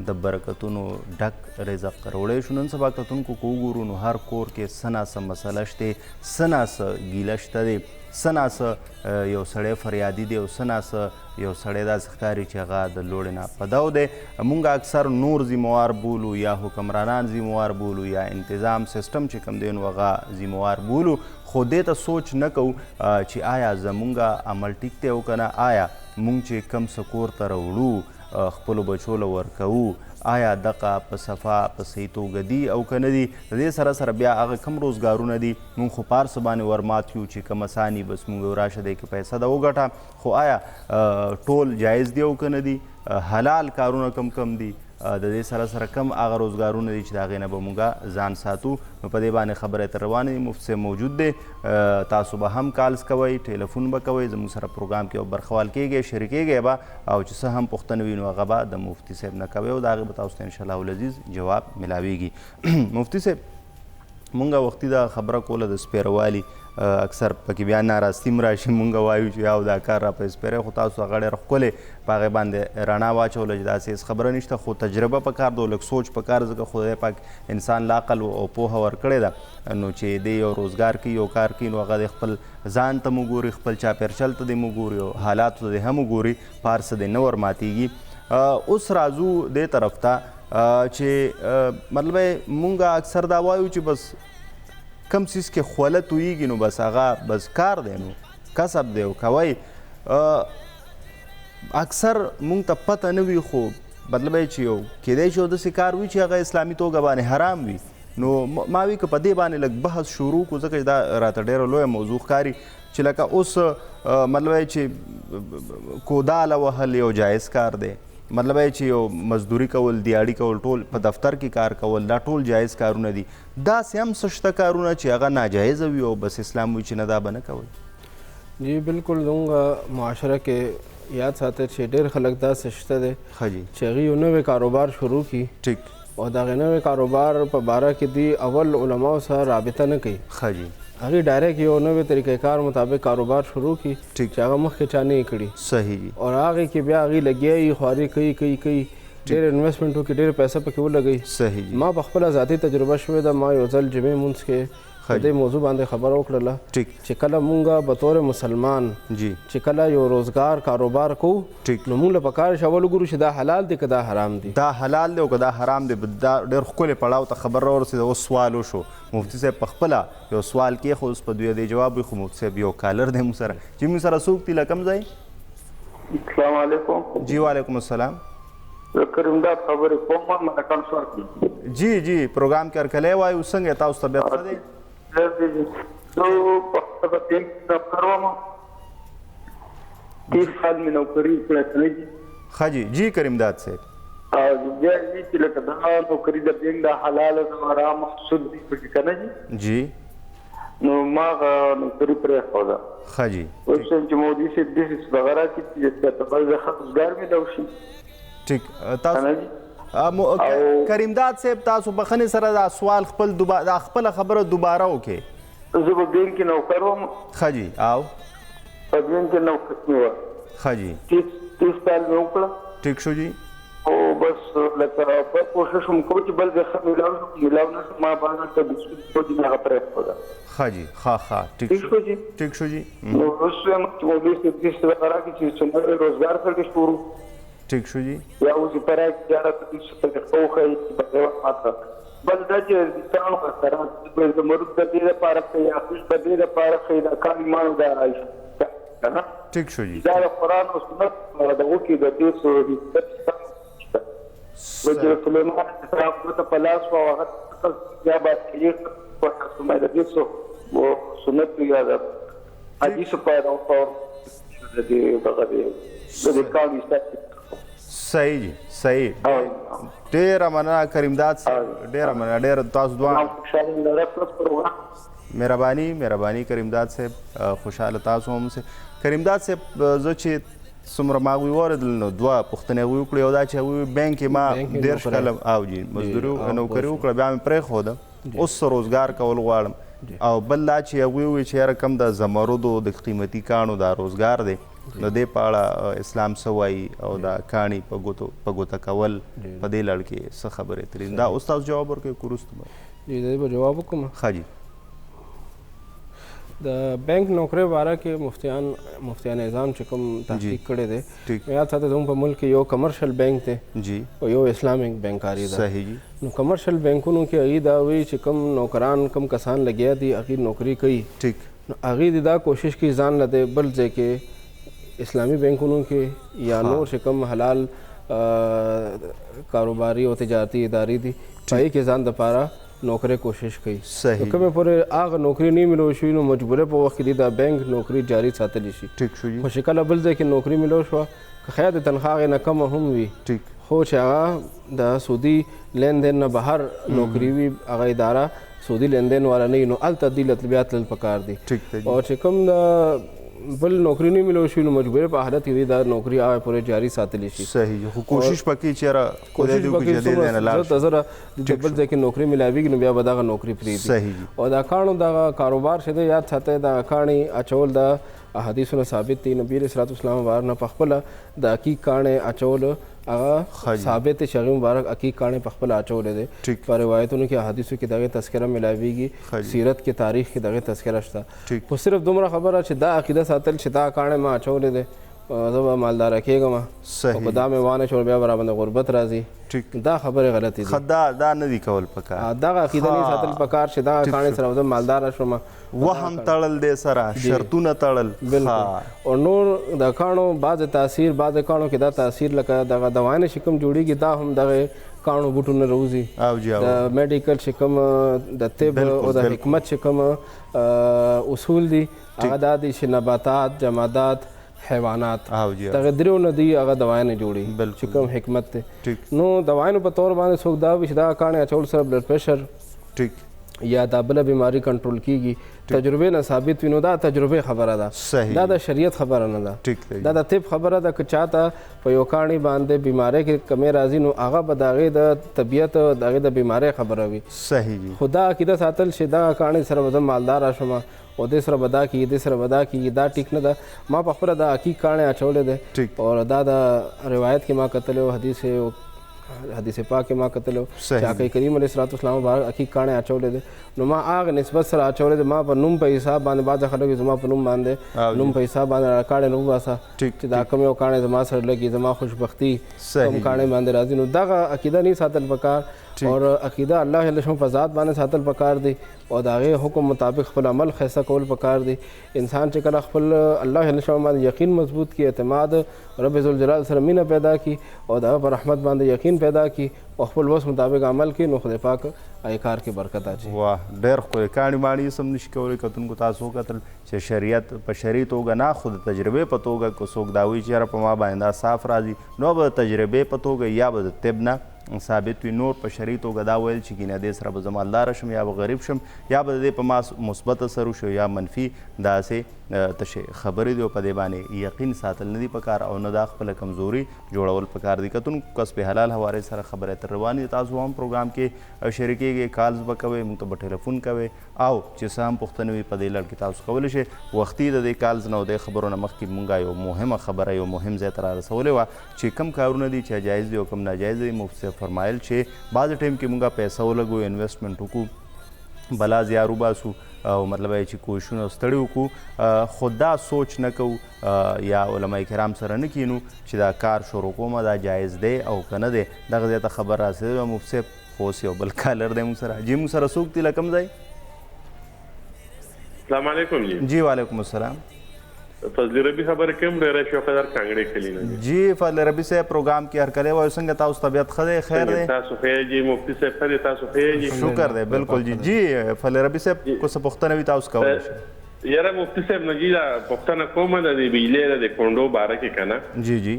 S1: د برکتونو ډک رزق راوړی شو نن سبا کتونکو که وګورو نو هر کور کې څه ناڅه مسله شته څه ناڅه ګیله شته دی څه ناڅه یو سړی فریادي دی او څه ناڅه یو سړی داسې ښکاري چې هغه د لوړې نه په دو دی مونږ اکثر نور ذموار بولو یا حکمرانان ذموار بولو یا انتظام سیستم چې کوم دی نو هغه ذموار بولو خو دې ته سوچ نه کوو چې آیا زمونږ عمل ټیک دی او که نه آیا مونږ چې کم څه کور ته راوړو خپلو بچو له ورکوو آیا دغه په صفا په صحیح توګه دي او که نه دي د دې سره سره بیا هغه کم روزګارونه دي مونږ خو په هر څه باندې ورمات یو چې کم اساني بس مونږ راشه دی کې پیسه ده وګټه خو آیا ټول جایز دی او که نه دي حلال کارونه کم کم دي د دې سره سره کم هغه روزګارونه دي چې د هغې نه به مونږ ځان ساتو نو په دې باندې خبرې تر روانې دي مفتي صاحب موجود دی تاسو به هم کالز کوئ ټلیفون به کوئ زموږ سره پروګرام کې برخوال کیږئ شریکیږئ به او چې څه هم پوښتنه وي نو هغه به د مفتي صاحب نه کوئ او د هغې به تاسو ته انشاءالله العزیز جواب میلاویږي مفتي صاحب مونږ وختي دا خبره کوله د سپیروالي اکثر پکې بیا ناراستی هم راشي مونږ وایو چې یو دا کار راپه سپیری خو تاسو هغه ډېره ښکلې په هغې باندې رڼا واچوله چې داسې هېڅ خبره نشته خو تجربه پکار ده او لږ سوچ پکار ځکه خدای پاک انسان له عقل او پوهه ورکړې ده نو چې دی یو روزګار کوي یو کار کوي نو هغه د خپل ځان ته مو ګوري خپل چاپېرچل ته دې مو ګوري او حالاتو ته دې هم وګوري په هر څه دې نه ورماتېږي اوس راځو دې طرف ته چې مطلب مونږ اکثر دا وایو چې بس کم څیز کې خوله تویږي نو بس هغه بس کار دی نو کسب دی او کوئ اکثر مونږ ته پته نه وي خو مطلب چې یو کیدای شي یو داسې کار وي چې هغه اسلامي توګه باندې حرام وي نو ما وی که په دې باندې لږ بحث شروع کړو ځکه چې دا راته ډېره لویه موضوع ښکاري چې لکه اوس مطلب چې کوداله وهل یو جایز کار دی مطلب چې یو مزدوري کول دیاړي کول ټول په دفتر کې کار کول دا ټول جایز کارونه دي داسې هم څه شته کارونه چې هغه ناجایزه وي او بس اسلام وایي چې نه دا به نه کوئ
S3: جی بالکل زموږ معاشره کې یاد ساتئ چې ډېر خلک داسې شته دی چې هغوی یو نوی کاروبار شروع کړي او د هغې نوې کاروبار په باره کې دی اول علماو سره رابطه نه کوي
S1: ښه جی
S3: هغې ډایرکټ یو نوې طریقې کار مطابق کاروبار شروع کړي چې هغه مخکې چا نه یې کړي
S1: صحیح جی
S3: او هغې کې بیا هغې لګیا یي خواري کوي ډېر انویسټمنټ وکړي ډېر پیسه پکې ولګوي
S1: صحیح جی
S3: ما په خپله ذاتي تجربه شوې ده ما یو ځل جمعې مونځ کې د دې موضوع باندې خبره وکړله
S1: ټیک
S3: چې کله مونږ بطور مسلمان
S1: جی
S3: چې کله یو روزګار کاروبار کوو
S1: ټیک
S3: نو مونږ له پکار شي اول وګورو چې دا حلال دی که دا حرام دی
S1: دا حلال دی او که دا حرام دی دا ډېر ښکلی پړاو ته خبر راورسېده اوس سوال وشو مفتي صاحب په خپله یو سوال کې خو اوس په دوی دی جواب وي خو مفتي صاحب یو کالر دی موږ سره چې موږ سره څوک دي له کوم ځای
S2: السلام علیکم
S1: جی وعلیکم السلام
S2: کریمداد خبرې کوم ما کنسور کړم
S1: جی جی پروګرام کې هرکلی وایو څنګه تاسو طبیعت ښه دی
S2: زه په بینک کې کار کوم 30 سال مې نوکري کړې ده
S1: ښه جی جی کریمداد صاحب
S2: او بیا چې لکه دا نوکري د بینک د حلال او حرام سود دي پکې کنه
S1: جی
S2: نو ما نوکري پرې خوده
S1: ښه جی
S2: اوس چې مودي سي د دې وغیرہ کې چې تاسو د خپلګار مې دوشي
S1: ټیک تاسو کریمداد صاحب تاسو بخنه سره دا سوال خپل دا خپل خبره دوباره وکړي
S2: زه په بینک کې نوکر وم
S1: ښه جی او
S2: په بینک کې نوکر مې و
S1: ښه جی
S2: 30 سال مې وکړه
S1: ټیک شو جی
S2: او بس لکه په کوشش هم کوم چې بل ځای ملاو نشم ما باندې ته د سود په دې نه پرې خوده
S1: ښه جی ښه ټیک شو جی
S2: نو اوس هم چې مودي سي د دې وغیرہ کې چې څنګه روزګار سره شروع
S1: ټیک شو جی
S2: یا اوس په راځي تجارت د څه په خوخه په ماته بل دا چې ځان سره د مرګ د دې لپاره کې یا خوش د دې لپاره کې دا کار ایمان دا راځي کنه
S1: ټیک شو جی
S2: دا قرآن او سنت د وکی د دې سره وجه سليمان صاحب ته پلاس او هغه یا با کې په سمه د دې سو سنت یا د حدیث په اړه د دې دغه د کار ایستل
S1: صحیح جی صحیح ډېره مننه کریمداد صاحب ډېره مننه ډېره تاسو دواړه مهرباني کریمداد صاحب خوشحاله تاسو هم کریمداد صاحب زه چې څومره ما هغوی واورېدل نو دوه پوښتنې هغوی وکړې یو دا چې هغوی بینک کې ما 10 کاله او جی مزدوري نوکري وکړه بیا مې پرېښوده اوس روزګار کول غواړم او بل دا چې هغوی ووایي چې یاره کم د زمردو د قیمتي کاڼو دا روزګار دی نو دې په اړه اسلام څه وایي او دا کاڼي په ګوته کول په دې لړ کې څه خبرې ترې دا اوس تاسو جواب ورکوئ که وروسته به
S3: جی د دې به جواب وکړم
S1: ښه جی
S3: د بینک نوکری باره کې مفتیان نظام چې کوم تحقیق کړی دی یاد ساتئ زموږ په ملک کې یو کمرشل بینک دی
S1: جی
S3: او یو اسلامک بینکاري ده
S1: صحیح جی
S3: نو کمرشل بینکونو کې هغې دا وایي چې کوم نوکران کوم کسان لګیا دي هغې نوکري کوي
S1: ټیک
S3: نو هغې د دا کوشش کوي ځان له دی بل ځای کې اسلامي بینکونو کې یا نور چې کوم حلال کاروباري او تجارتي ادارې دي په هغې کې ځان دپاره نوکری کوشش کوي
S1: صحیح
S3: کومې پورې هغه نوکری نه ملو شوي نو مجبوره په وخت کې دا بینک نوکری جاري ساتلی شي
S1: ټیک شو جی
S3: خو چې کله بل ځای کې نوکری ملو شوه که خیر د تنخوا هغې نه کمه هم وي
S1: ټیک
S3: خو چې هغه د سودي لین دین نه بهر نوکری وي هغه اداره سودي لین دین والا نه وي نو هلته دې بیا تلل پکار دی او چې کوم د بل نوکری نه ملو شي نو مجبوره په حالت کې دا نوکری هغه پورې جاري ساتلی شي
S1: صحیح خو کوشش پکې چې کوشش وکړي چې دې نه لاړ
S3: شي زره د بل ځای کې نوکری ملاويږي نو بیا به دغه نوکری پرېږدي
S1: صحیح او
S3: دا کاڼو دغه کاروبار چې دی یاد ساتئ دا کاڼي اچول د احادیثو نه ثابت دی نبي علیه الصلاة والسلام بار نه په خپله د عقیق کاڼې اچول هغه ثابت دی چې هغې مبارک عقیق کاڼې په خپله اچولی دی په روایتونو کې احادیثو کې دغې تذکره ملاویږي سیرت کې تاریخ کې دغې تذکره شته خو صرف دومره خبره چې دا عقیده ساتل چې دا کاڼې ما اچولی دی زه به مالداره کېږم او که دا مې وانه شول بیا به راباندې غربت راځي دا خبرې غلطې دي
S1: دا نه دي کول پکار
S3: دغه عقیده نه ساتل پکار چې دغه کاڼې سره زه مالداره شوم
S1: وهم تړل دی سره شرطونه تړل
S3: بالکل او نور د کاڼو بعضې تاثیر بعضې کاڼو کې دا تاثیر لکه دغه دوایانې چې کوم جوړېږي دا هم دغه کاڼو بوټو نه راوځي د میډیکل چې کوم د طب او د حکمت چې کوم اصول دي هغه دا دي چې نباتات جمادات حیوانات دغه درېو نه دي هغه دوایانې جوړي چې کوم حکمت دی نو دوایانو په طور باندې څوک دا وي چې دا کاڼې اچول سره بلډ پریشر یا دا بله بیماری کنټرول کیږي تجربې نه ثابت وي نو دا تجربې خبره ده دا د شریعت خبره نه ده دا د طب خبره ده که چاته په یو کاڼي باندې بیماری کې کمی راځي نو هغه به د هغې د طبیعت د هغې د بیماری خبره وي خو دا عقیده ساتل چې دغه کاڼي سره به زه مالداره شم او دې سره به دا کېږي دې سره به دا کېږي دا ټیک نه ده ما په خپله دا حقیق کاڼی اچولی دی او دا د روایت کې ما کتلی و حدیث پاک کې ما کتلی و چې حقی کریم علیه الصلاۃ والسلام مبارک حقیق کاڼی اچولی دی نو ما هغه نسبت سره اچولی دی ما په نوم په حساب باندې بعضې خلک زما په نوم باندې نوم په حساب باندې کاڼی نه وباسه چې دا کوم یو کاڼی زما سره لګي زما خوشبختي کوم کاڼی باندې راځي نو دغه عقیده نه ساتل پکار اور عقیده الله جل په ذات باندې ساتل پکار دی او د هغې حکم مطابق خپل عمل ښایسته کول پکار دی انسان چې کله خپل الله جل باندې یقین مضبوط کړي اعتماد رب ذوالجلال سره مینه پیدا کړي او د هغه په رحمت باندې یقین پیدا کړي او خپل وس مطابق عمل کړي نو خدای پاک هغې کار کې برکت اچوي
S1: واه ډېر ښکلی کاڼي ماڼي سم نشي کولی کتونکو تاسو وکتل چې شریعت په شرعي توګه نه خو د تجربې په توګه که څوک دا وایي چې یاره په ما باندې دا صاف راځي نو به د تجربې په توګه یا به د طب نه ثابت وي نور په شرعي توګه دا ویل چې ګینه دې سره به زه مالداره شم یا به غریب شم یا به د دې په ما مثبت اثر وشو یا منفي داسې تشې خبرې دي او په دې باندې یقین ساتل نه دي پکار او نه دا خپله کمزوري جوړول پکار دي کتونکو کسب حلال حوالې سره خبرې تر روانې دي تاسو هم پروګرام کې شریکېږئ کالز به کوئ موږ ته به ټلیفون کوئ او چې څه هم پوښتنې وي په دې لړ کې تاسو کولی شئ وختي د دې کالز نه او دې خبرو نه مخکې مونږ یو مهمه خبره یو مهم ځای ته رارسولې وه چې کم کارونه دي چې جایز دي او کم ناجایز دي مفتی صاحب فرمایل چې بعضې ټایم کې مونږ پیسه ولګو انویسټمنټ وکړو بلا زیار وباسو او مطلب یې چې کوششونه ستړي وکړو خو دا سوچ نه کوو یا علما کرام سره نه کینو چې دا کار شروع کوم دا جایز دی او که نه دی دغه ځای ته خبر راسېدلی وه مفتی صاحب خو اوس یو بل کالر دی موږ سره جی موږ سره څوک دي له کوم ځای
S4: السلام علیکم
S1: جی وعلیکم السلام
S4: فضل ربی خبر کوم ډېره شوقدار کانګړې کلی نه
S1: جی فضل ربی صاحب پروګرام کې هرکلی وایو څنګه تاسو طبیعت ښه دی خیر دی
S4: تاسو ښه جی مفتی صاحب ښه دی تاسو ښه جی
S1: شکر دی بالکل جی جی فضل ربی صاحب کو څه پوښتنه وي تاسو کولی شئ
S4: یاره مفتی صاحب نه جی دا پوښتنه کومه د دې بجلۍ د کونډو باره کې که نه
S1: جی جی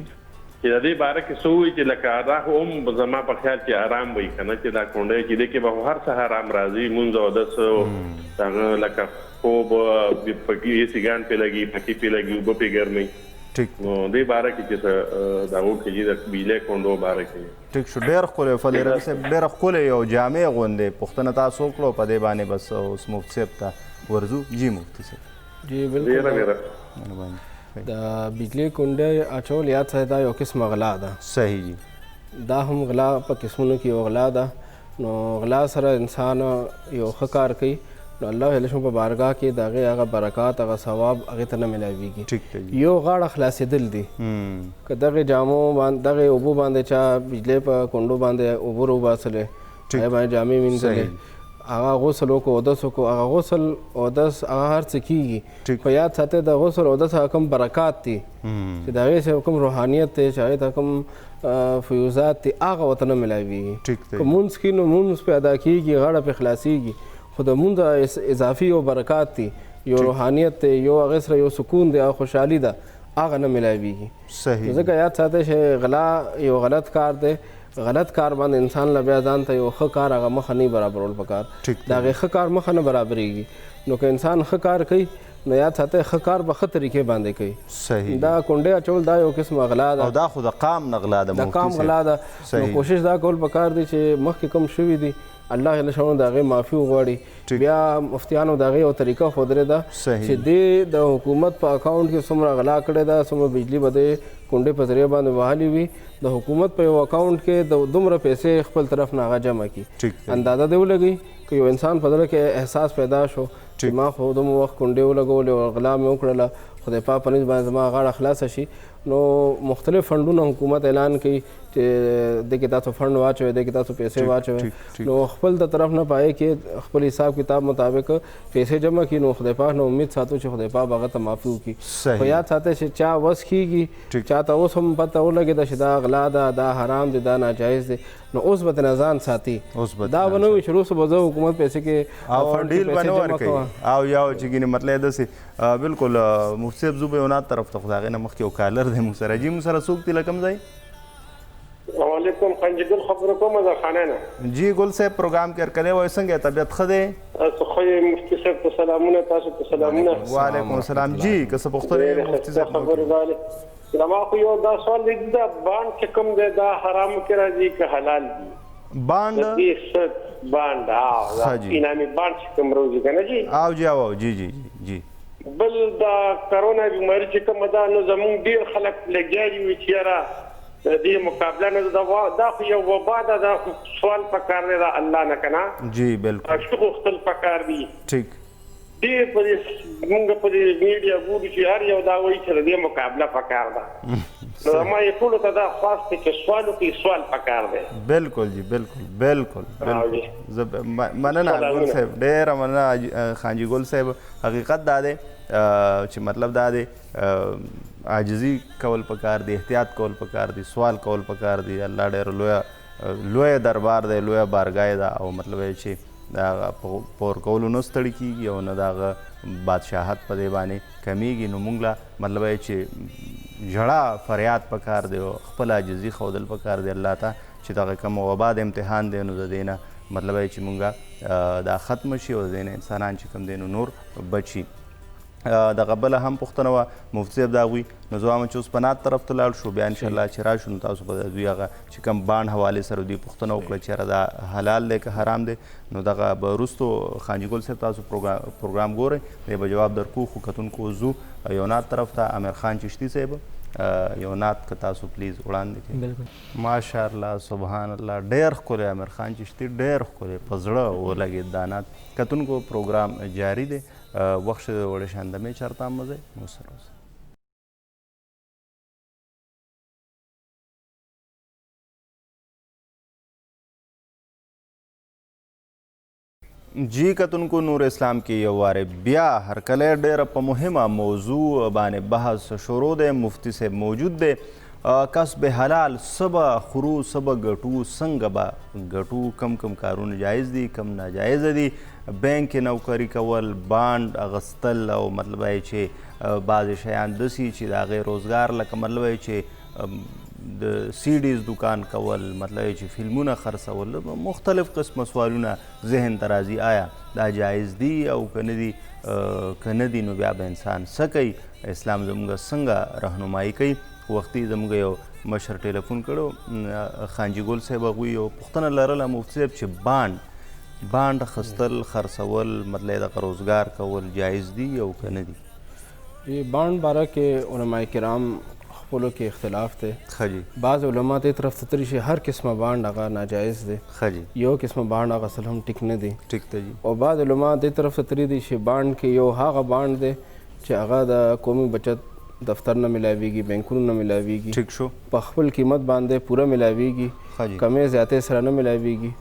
S4: چې د دې باره کې څه وایي چې لکه دا خو هم زما په خیال چې آرام وي که نه چې دا کونډۍ چې دې کې به هر سهار آرام راځي مونځ او اودس هغه لکه خوب پکې سیګان پې لګي پکې پې لګي اوبه پې ګرموي
S1: ټیک
S4: نو دې باره کې چې څه دا وکړي د بجلۍ کونډو باره کې
S1: ټیک شو ډېر ښکلی فضل ربي صاحب ډېره ښکلی یو جامع غوندې پوښتنه تاسو وکړو په دې باندې بس اوس مفتی صاحب ته ورځو جی مفتی صاحب
S3: جی بالکل د بجلی کونډۍ اچول یاد ساتئ دا یو قسمه غلا ده
S1: صحیح جی
S3: دا هم غلا په قسمونو کې یو غلا ده نو غلا سره انسان یو ښه کار کوي نو الله جل په بارګاه کې د هغې هغه برکات هغه ثواب هغې ته نه میلاویږي یو غاړه خلاصېدل دي که دغې جامو باندې دغې اوبو باندې چا بجلی په کونډو باندې اوبه راوباسلې هغې باندې جامې وینځلې هغه غسل وکړو اودس وکړو هغه غسل اودس هغه هر څه کېږي خو یاد ساتئ د غسل اودس هغه کوم برکات دي چې د هغې څخه کوم روحانیت دی چې هغې ته کوم فیوزات دي هغه ورته نه میلاویږي که مونځ کي نو مونځ پې ادا کېږي غاړه پې خلاصېږي خو د مونځ اضافي یو برکات دي یو روحانیت دی یو هغې سره یو سکون دی او خوشحالي ده هغه نه میلاویږي ځکه یاد ساتئ چې غلا یو غلط کار دی غلط کار باندې انسان له بیا ځان ته یو ښه کار هغه مخه نه برابرول پکار د هغې ښه کار مخه نه برابرېږي نو که انسان ښه کار کوي نو یاد ساتئ ښه کار به ښه طریقې باندې کوي دا کونډۍ اچول دا یو قسمه غلا ده
S1: او دا خو د قام نه غلا ده
S3: د قام غلا ده نو کوشش دا کول پکار دی چې مخکې کوم شوي دي الله جل شانه د هغې معافي وغواړي بیا مفتیانو د هغې یو طریقه ښودلې ده چې دې د حکومت په اکاونټ کې څومره غلا کړې ده څومره بجلي به د کونډۍ په ذریعه باندې وهلې وي د حکومت په یو اکاونټ کې د دومره پیسې خپل طرف نه هغه جمع کړي اندازه دې ولګوي که یو انسان په زړه کې احساس پیدا شو چې ما خو دومره وخت کونډۍ ولګولې او غلا مې وکړله خدای پاک په نس باندې زما غاړه خلاصه شي نو مختلف فنډونه حکومت اعلان کوي چې دې کې تاسو فنډ واچوئ دې کې تاسو پیسې واچوئ نو خپل د طرف نه پای کې خپل حساب کتاب مطابق پیسې جمع کړي نو خدای پاک نه امید ساتو چې خدای پاک هغه ته معافي وکړي خو یاد ساتئ چې چا وس کېږي چا ته اوس هم پته ولګېده چې دا غلا ده دا حرام دی دا ناجایز دی نو اوس به ترې ځان ساتي دا به نه وي چې وروسته به زه حکومت پیسې کې
S1: ډیل به نه ورکوي او یا چې ګینې مطلب یې داسې بالکل مفتی صاحب زه به یو طرف ته خو د هغې نه مخکې یو کالر دی موږ سره جي موږ سره څوک دی له کوم ځای
S5: वालेकुम खंजगुल खबर को मजा खाना ना
S1: जी गुल साहब प्रोग्राम के हरकले वो संगे तबीयत खदे
S5: خوی مفتی صاحب ته سلامونه تاسو ته سلامونه
S1: وعلیکم السلام جی کس پختره مفتی صاحب
S5: خبر والے لما خو یو دا سوال دی دا باند چې کوم دی دا حرام کې راځي که حلال دي
S1: باند
S5: دې ست باند انامي باند چې کوم روزي کنه جی
S1: او جی او جی جی جی
S5: بل دا کرونا بیماری چې کوم دا نو زمون ډیر خلک لګیږي وي چې را دې مقابله نه دا خو یو وبا دا سوال پکار دی دا الله نه کنه
S1: جی بالکل
S5: اشتغل خپل پکار دی
S1: ٹھیک
S5: دې په موږ په میډیا ګورو چې هر یو دا وایي چې دې مقابله پکار ده نو ما یې ټول ته دا خاص کې سوال پکار دی
S1: بالکل جی بالکل بالکل مننه ګل صاحب ډېر مننه خانجي ګل صاحب حقیقت دا دی چې مطلب دا دی عاجزي کول پکار دی احتیاط کول پکار دی سوال کول پکار دی الله ډېر لوی دربار دی لوی بارګاه ده او مطلب یې چې دا پور کولو نه ستړي کېږي او نه د هغه بادشاهت په دې باندې کمیږي نو موږ له مطلب یې چې ژړا فریاد پکار دی او خپل عاجزي ښودل پکار دی الله ته چې دغه کوم وبا د امتحان دی نو د دې نه مطلب یې چې موږ دا ختم شي او د دې نه انسانان چې کوم دی نو نور بچي دغه بله هم پوښتنه وه مفتي صاحب د هغوی نو زه وایم چې اوس پنات طرف ته لاړ شو بیا انشاءالله چې راشو نو تاسو به د دوی هغه چې کوم بانډ حوالې سره دوی پوښتنه وکړه چې یاره دا حلال دی که حرام دی نو دغه به وروستو خانجي ګل صاحب تاسو پروګرام ګورئ دی به جواب درکو خو کتونکو ځو یونات طرف ته امیر خان چشتي صاحب یونات که تاسو پلیز وړاندې کړئ ماشاءالله سبحان الله ډېر ښکلی امیر خان چشتي ډېر ښکلی په زړه ولګېد دا نعت کتونکو پروګرام جاری دی وخت وړ شاندمې چرته مزه مو سره اوسه جی کتونکو نور اسلام کې یو وارې بیا هرکلی ډېره په مهمه موضوع باندې بحث شروع دی مفتی صاحب موجود دی کسب حلال څه به خورو څه به ګټو څنګه به ګټو کم کم کارونه جایز دي کم ناجایزه دي بینک کې نوکري کول بانډ اغوستل او مطلب یې چې بعضې شیان داسې چې د هغې روزګار لکه مطلب یې چې د سیډیز دکان کول مطلب یې چې فلمونه خرڅول مختلف قسمه سوالونه ذهن ته راځي آیا دا جایز دي او که نه دي که نه دي نو بیا به انسان څه کوي اسلام زموږ څنګه رهنمایي کوي وختي زموږ یو مشر ټلیفون کړو خانجي ګل صاحب هغوی یو پوښتنه لرله مفتي صاحب چې بانډ اخیستل خرڅول مطلب دغه روزګار کول جایز دي او که نه دي
S3: یہ بانڈ بارہ کے علماء کرام خپلو کې اختلاف دی
S1: ښه جي
S3: بعض علما دې طرف ته تللي چې هر قسمه بانډ هغه ناجایز دی
S1: ښه جي
S3: یو قسمه بانډ اخیستل هم ټیک نه دی
S1: ټیک ته جي
S3: او بعض علما دې طرف ته تللي دي چې بانډ کې یو هغه بانډ دی چې هغه د قومي بچت دفتر نه ملاویږي بینکونو نه ملاویږي
S1: ټیک شو
S3: په خپل قیمت باندې پوره ملاویږي کمې زیاتې سره نه ملاویږي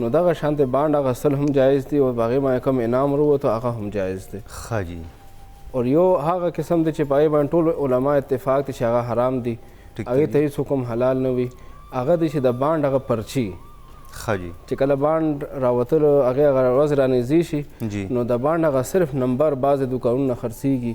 S3: نو دغه شانتې بانډ اخیستل هم جایز دی او هغې باندې کم انعام وروته هغه هم جایز دی
S1: ښه جي
S3: اور یو هغه قسم دی چې په هغې باندې ټول علما اتفاق دی چې هغه حرام دی هغې ته هېڅ حکم حلال نه وي هغه دی چې د بانډ هغه پرچي
S1: ښه جي
S3: چې کله بانډ راوتلو هغې هغه ورځ رانږدې شي نو د بانډ هغه صرف نمبر بعضې دوکانونه خرڅېږي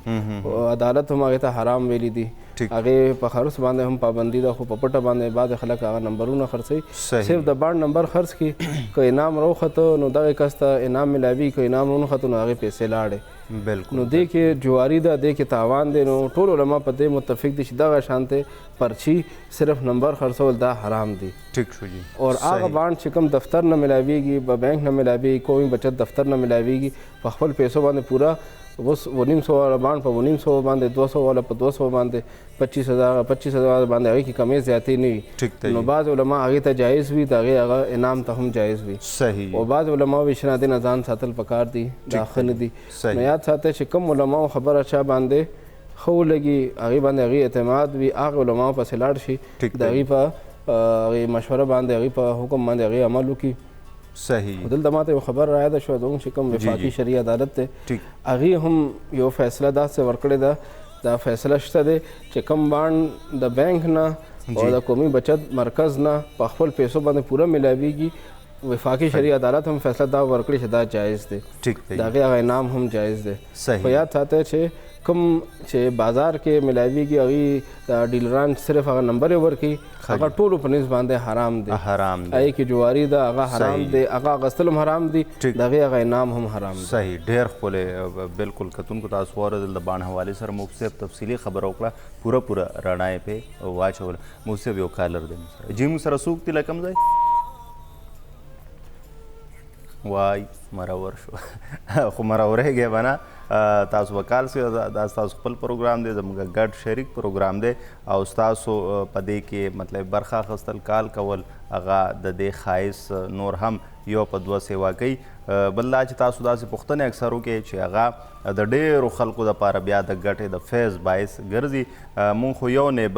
S3: عدالت هم هغې ته حرام ویلي دي هغې په خرڅ باندې هم پابندي ده خو په پټه باندې بعضې خلک هغه نمبرونه خرڅوي صرف د بانډ نمبر خرڅ کړي که انعام راوخته نو دغې کس ته انعام ملاوي که انعام ونخته نو هغې پیسې لاړې
S1: بالکل
S3: نو دې کې جواري ده دې کې تاوان دی نو ټول علما په دې متفق دي چې دغه شانتې پرچي صرف نمبر خرڅول دا حرام دی
S1: ټیک شو جي
S3: اور هغه بانډ چې کوم دفتر نه ملاویږي په بینک نه ملاویږي قومي بچت دفتر نه ملاویږي په خپل پیسو باندې پوره اوس 900 والا بانډ په 900 باندې 200 والا په 200 باندې 25,000 باندې هغې کې کمې زیاتې نه وي نو بعض علما هغې ته جایز وي د هغې هغه انعام ته هم جایز وي
S1: صحیح
S3: او بعض علما وایي چې نه دې نه ځان ساتل پکار دي دا ښه نه دي نو یاد ساتئ چې کوم علماو خبره چا باندې ښه ولګي هغې باندې هغې اعتماد وي هغه علماو پسې لاړ شي د هغې په هغې مشوره باندې هغې په حکم باندې هغې عمل وکړي
S1: صحیح
S3: دلته ماته یو خبر رایاده شوه زموږ چې کوم وفاقي شرعي عدالت دی هغې هم یو فیصله داسې ورکړې ده دا فیصله شته دی چې کوم بانډ د بینک نه او د قومي بچت مرکز نه په خپل پیسو باندې پوره ملاویږي वफाकी शरعي عدالت هم فیصله دا ورکړي چې دا جایز دی
S1: ٹھیک دی
S3: د هغې هغه انعام هم جایز دی
S1: صحیح
S3: خو یاد ساتئ چې کوم چې بازار کې ملاویږي هغې د ډیلران صرف هغه نمبر یې ورکوي هغه ټولو په نسبت باندې حرام دی
S1: حرام دی
S3: هغې کې جواري ده هغه حرام دی هغه اخیستل هم حرام دي د هغې هغه انعام هم حرام دی
S1: صحیح ډېر ښکلی بالکل کتونکو تاسو واورېدل د بانډ حوالې سره مفتی صاحب تفصیلي خبره وکړه پوره رڼا یې پې واچوله مفتی صاحب یو کالر دی موږ سره جی موږ سره څوک دي له کوم ځای وای مرور شو خو مرورېږئ به نه تاسو به کال سي دا ستاسو خپل پروګرام دی زموږ ګډ شریک پروګرام دی او ستاسو په دې کې مطلب برخه اخیستل کال کول هغه د دې ښایست نور هم یو په دوه سیوا کوي بل دا چې تاسو داسې پوښتنې اکثر وکړئ چې هغه د ډېرو خلکو دپاره بیا د ګټې د فیض باعث ګرځي مونږ خو یو نه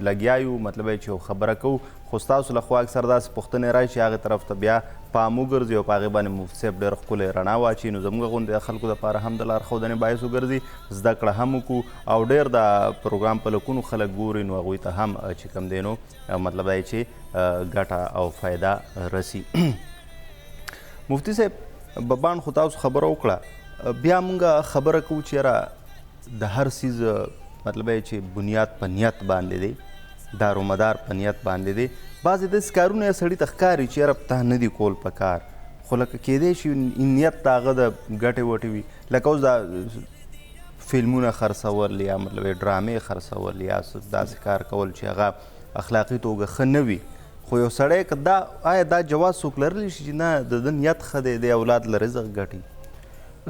S1: لګیا یو مطلب چې یو خبره کوو خو ستاسو له خوا اکثر داسې پوښتنې راشي چې هغې طرف ته بیا پام وګرځي او په هغې باندې مفتي صاحب ډېر ښکلی رڼا واچوي نو زموږ غوندې خلکو دپاره هم د لارښودنې باعث وګرځي زده کړه هم وکړو او ډېر د پروګرام په لکونو خلک ګوري نو هغوی ته هم چې کوم دی نو مطلب دی چې ګټه او فایده رسي مفتي صاحب ببان خو تاسو خبره وکړه بیا موږ خبره کوو چې یاره د هر څیز مطلب چې بنیاد په نیت باندې دی دارومدار په نیت باندې دی بعضې داسې کارونه یې سړي ته ښکاري چې یاره تا نه دي کول په کار خو لکه کیدی شي نیت د هغه د ګټې وټې وي لکه اوس دا فلمونه خرڅول یا مطلب ډرامې خرڅول یا داسې کار کول چې هغه اخلاقي توګه ښه نه وي خو یو سړی که دا آیا دا جواز څوک لرلی شي چې نه د ده نیت ښه دی د اولاد له رزق ګټي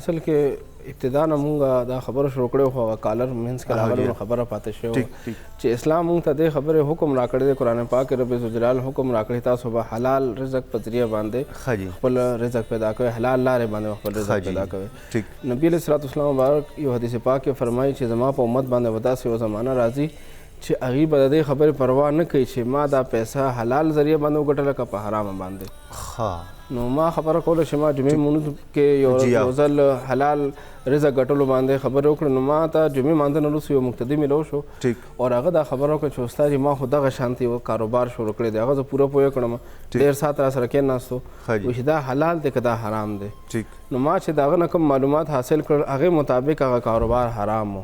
S3: اصل کې ابتدا نه مونږ دا خبره شروع کړې خو هغه کالر منځ کې راغلی نو خبره پاتې شوې چې اسلام مونږ ته دې خبرې حکم راکړی دی قرآن پاک کې رب ذوالجلال حکم راکړی تاسو به حلال رزق په ذریعه باندې خپل رزق پیدا کوئ حلال لارې باندې خپل رزق پیدا کوئ نبي علیه الصلاة والسلام مبارک یو حدیث پاک کې فرمایي چې زما په امت باندې به داسې یو زمانه راځي چې هغې به د دې خبرې پروا نه کوي چې ما دا پیسه حلال ذریعه باندې وګټله که په حرامه باندې نو ما خبره کوله چې ما جمعې مونځ کې یو ځل حلال رزق ګټلو باندې خبره وکړه نو ما ته جمعې مانځه نه وروسته یو مقتدي میلو شو او هغه دا خبره وکړه چې استاد ما خو دغه شانتې یو کاروبار شروع کړی دی هغه زه پوره پوه کړم ډېر ساعت را سره کېناستو وایي چې دا حلال دی که دا حرام دی نو ما چې د هغه نه کوم معلومات حاصل کړل هغې مطابق هغه کاروبار حرام و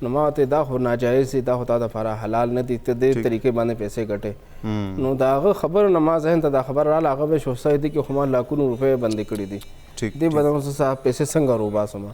S3: نو ما ورته دا خو ناجایز دی دا خو تا دپاره حلال نه دی ته دې طریقې باندې پیسې ګټې نو د هغه خبره نه ما ذهن ته دا خبر راغله هغه به شوستی دی کې خو ما لاکونو روپۍ بندې کړي دي دې به صاحب پیسې څنګه روباسم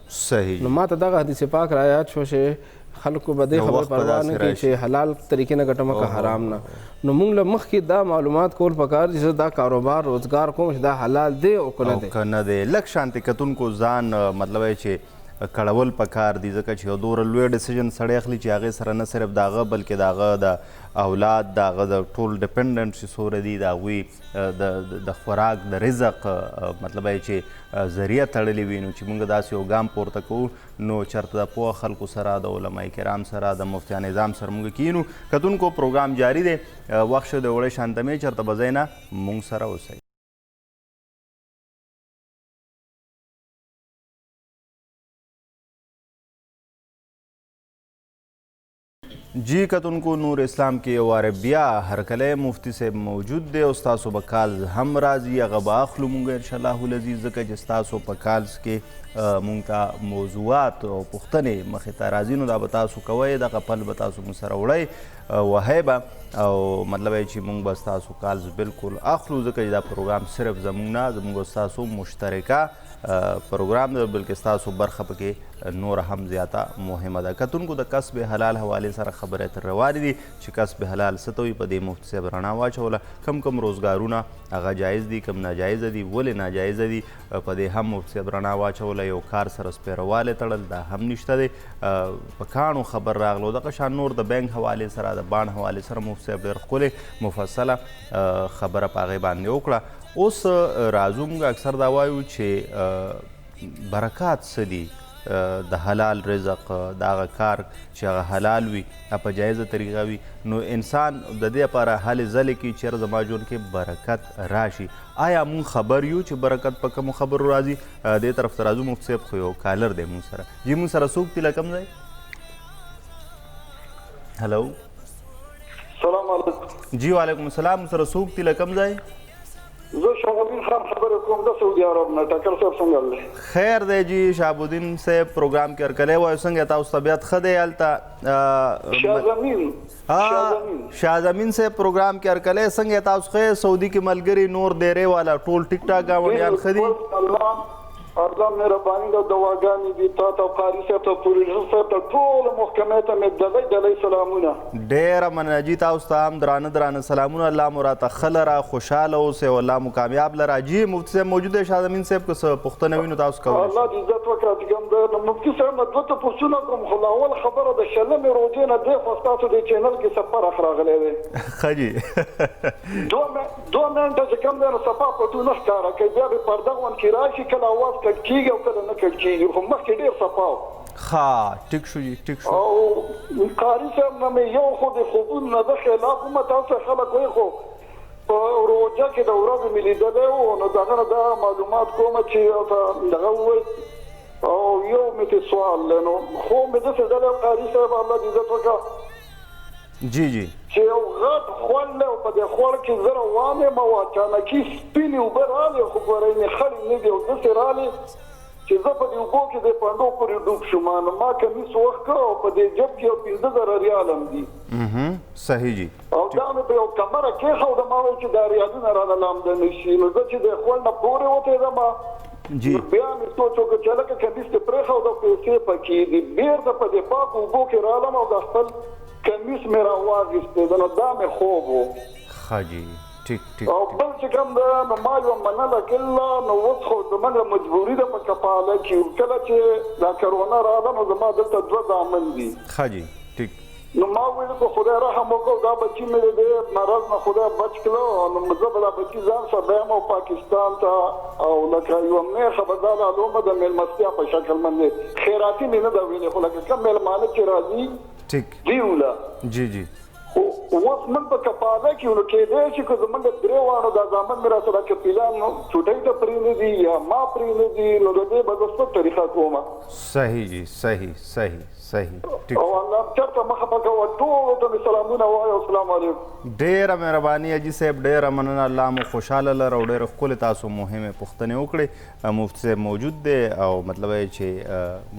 S3: نو ما ته دغه حدیث پاک را یاد شو چې خلکو به دې خبر پروا نه کوي چې حلال طریقې نه ګټم که حرام نه نو موږ له مخکې دا معلومات کول پکار چې زه دا کاروبار روزګار کوم چې دا حلال دی او که
S1: نه دی لږ شانتې کتونکو ځان مطلب چې کړول پکار دي ځکه چې یو دومره لوی ډیسیژن سړی اخلي چې هغې سره نه صرف د هغه بلکې د هغه د اولاد د هغه د ټول ډیپنډنټ چې څومره دي د هغوی د خوراک د رزق مطلب چې ذریعه تړلې وي نو چې موږ داسې یو ګام پورته کوو نو چېرته د پوه خلکو سره د علما کرام سره د مفتیان نظام سره موږ کینو کتونکو پروګرام جاری دی وخت شو د وړې شانتمې چېرته به ځای نه موږ سره اوسئ جی کتونکو نور اسلام کې یو واره بیا هرکلی مفتی صاحب موجود دی او ستاسو به کالز هم راځي هغه به اخلو مونږ انشاءالله العزیز ځکه چې ستاسو په کالز کې مونږ ته موضوعات او پوښتنې مخې ته راځي نو دا به تاسو کوئ دغه پل به تاسو مونږ سره وړئ وهی به او مطلب چې مونږ به ستاسو کالز بالکل اخلو ځکه چې دا پروګرام صرف زمونږ نه زمونږ ستاسو مشترکه پروګرام دی بلکې ستاسو برخه پکې نور هم زیاته مهمه ده کتونکو د کسب حلال حوالې سره خبرې اترې روانې دي چې کسب حلال څه ته وي په دې مفتي صاحب رڼا واچوله کم روزګارونه هغه جایز دي کم ناجایزه دي ولې ناجایزه دي په دې هم مفتي صاحب رڼا واچوله یو کار سره سپیروالی تړل دا هم نشته دی په کاڼو خبر راغلو دغه شان نور د بینک حوالې سره د بانډ حوالې سره مفتي صاحب ډېر ښکلې مفصله خبره په هغې باندې وکړه اوس راځو موږ اکثر دا وایو چې برکات څه دي د حلال رزق د هغه کار چې هغه حلال وي په جایزه طریقه وي نو انسان د دې لپاره هلې ځلې کوي چېرې زما ژوند کې برکت راشي آیا مونږ خبر یو چې برکت په کومو خبرو راځي دې طرف ته راځو مفتي صاحب خو یو کالر دی مونږ سره جی مونږ سره څوک دي له کوم ځای هلو
S2: السلام علیکم
S1: جی وعلیکم السلام سره څوک دي له کوم ځای
S2: زه شاهبالدین خان خبرې کوم د سعودي عرب نه. ټکر صاحب څنګه دی؟
S1: خیر دی جی شهابالدین صاحب پروګرام کې ورکلی وایو څنګه تاسو طبیعت ښه دی هلته شاهزمین صاحب پروګرام کې ورکلی څنګه تاسو ښه سعودي کې ملګري نور دیرې والا ټول ټیک ټاک ګاونډیان ښه دي؟
S2: الله مهرباني ده، دواګانې دي تا ته قاري صاحب ته پروفیسر صاحب ته ټولو محکمې ته مې ډلۍ سلامونه.
S1: ډېره مننه جي تاسو ته هم درانه سلامونه. الله مو راته ښه لره خوشحاله اوسئ او الله مو کامیاب لره. جي مفتي صاحب موجود دی شاهزمین صاحب که څه پوښتنه وي نو تاسو کولی
S2: الله دې عزت وکړه چې کوم د مفتي صاحب نه دوه تپوسونه کوم خو اول خبره د شلمې روژې نه دی خو ستاسو د چینل کې څه فرق راغلی دی.
S1: ښه جي
S2: دوه منټه چې کوم دی نو صفا پټو نه ښکاره کوي بیا به پرده غوند کې راشي کله اواز کټ کېږي او کله نه کټ کېږي خو مخکې ډېر صفا و.
S1: ښه ټیک شو جي ټیک شو.
S2: او قاري صاحب نه مې یو خو د خوبونو نه د خلاف هم تاسو خلک وایي خو په روژه کې د ورځې مې لیدلی و نو د هغه نه دا معلومات کومه چې دغه ووایي او یو مې ترې سوال دی نو خوب مې داسې ډلی قاري صاحب الله دې عزت وکړه
S1: جی
S2: چې یو غټ خوړ دی او په دې خوړ کې زه روان یم او اچانکي سپینې اوبه رالې خو ګورئ مې خړې نه دي او داسې رالې چې زه په دې اوبو کې د پنډو پورې ډوب شوم نو ما کمیس وخت کړ او په دې جب کې یو 15,000 ریال هم دي.
S1: صحیح جي.
S2: او دا مې په یو کمره کېښوده ما وایي چې دا ریالونه رانه لامده نه شي نو زه چې د خوړ نه پورې وتېدم
S1: جی
S2: بیا مې سوچ وکړ چې هلکه کمیس دې پرېښوده پیسې پکې دي بېرته په دې پاکو اوبو کې رالم او د خپل کمیس مې راواخیستی نو دا مې خوب و.
S1: ښه جي ټیک
S2: او بل چې کوم ده نو ما یوه منله کله نو اوس خو زموږ مجبوري ده په کپاله کې کله چې دا کرونا راغله نو زما دلته 2 زامن دي.
S1: ښه جي ټیک.
S2: نو ما ویل که خدای رحم وکړو دا بچي مې د دې مرض نه خدای بچ کړو نو زه به دا بچي ځان سره بیایم او پاکستان ته او لکه یوه میخه به دا لالومه د میلمستیا په شکل باندې خیراتي مې نه ده ویلې خو لکه کوم میلمانه چې راځي
S1: ټیک
S2: دیوله
S1: جی
S2: خو اوس موږ په کپاله کې نو کېدی شي که زموږ درې واړو دا زامن مې را سره کپیلان نو چوټۍ ته پرېنږدي یا ما پرېنږدي نو د دې به زه څه طریقه کومه.
S1: صحیح جي صحیح ټیک.
S2: او الله چېرته مخه به کوه ټولو ته مې سلامونه وایه السلام علیکم.
S1: ډېره مهرباني اجي صاحب ډېره مننه. الله مو خوشحاله لره او ډېرې ښکلې تاسو مهمې پوښتنې وکړې. مفتي صاحب موجود دی او مطلب یې چې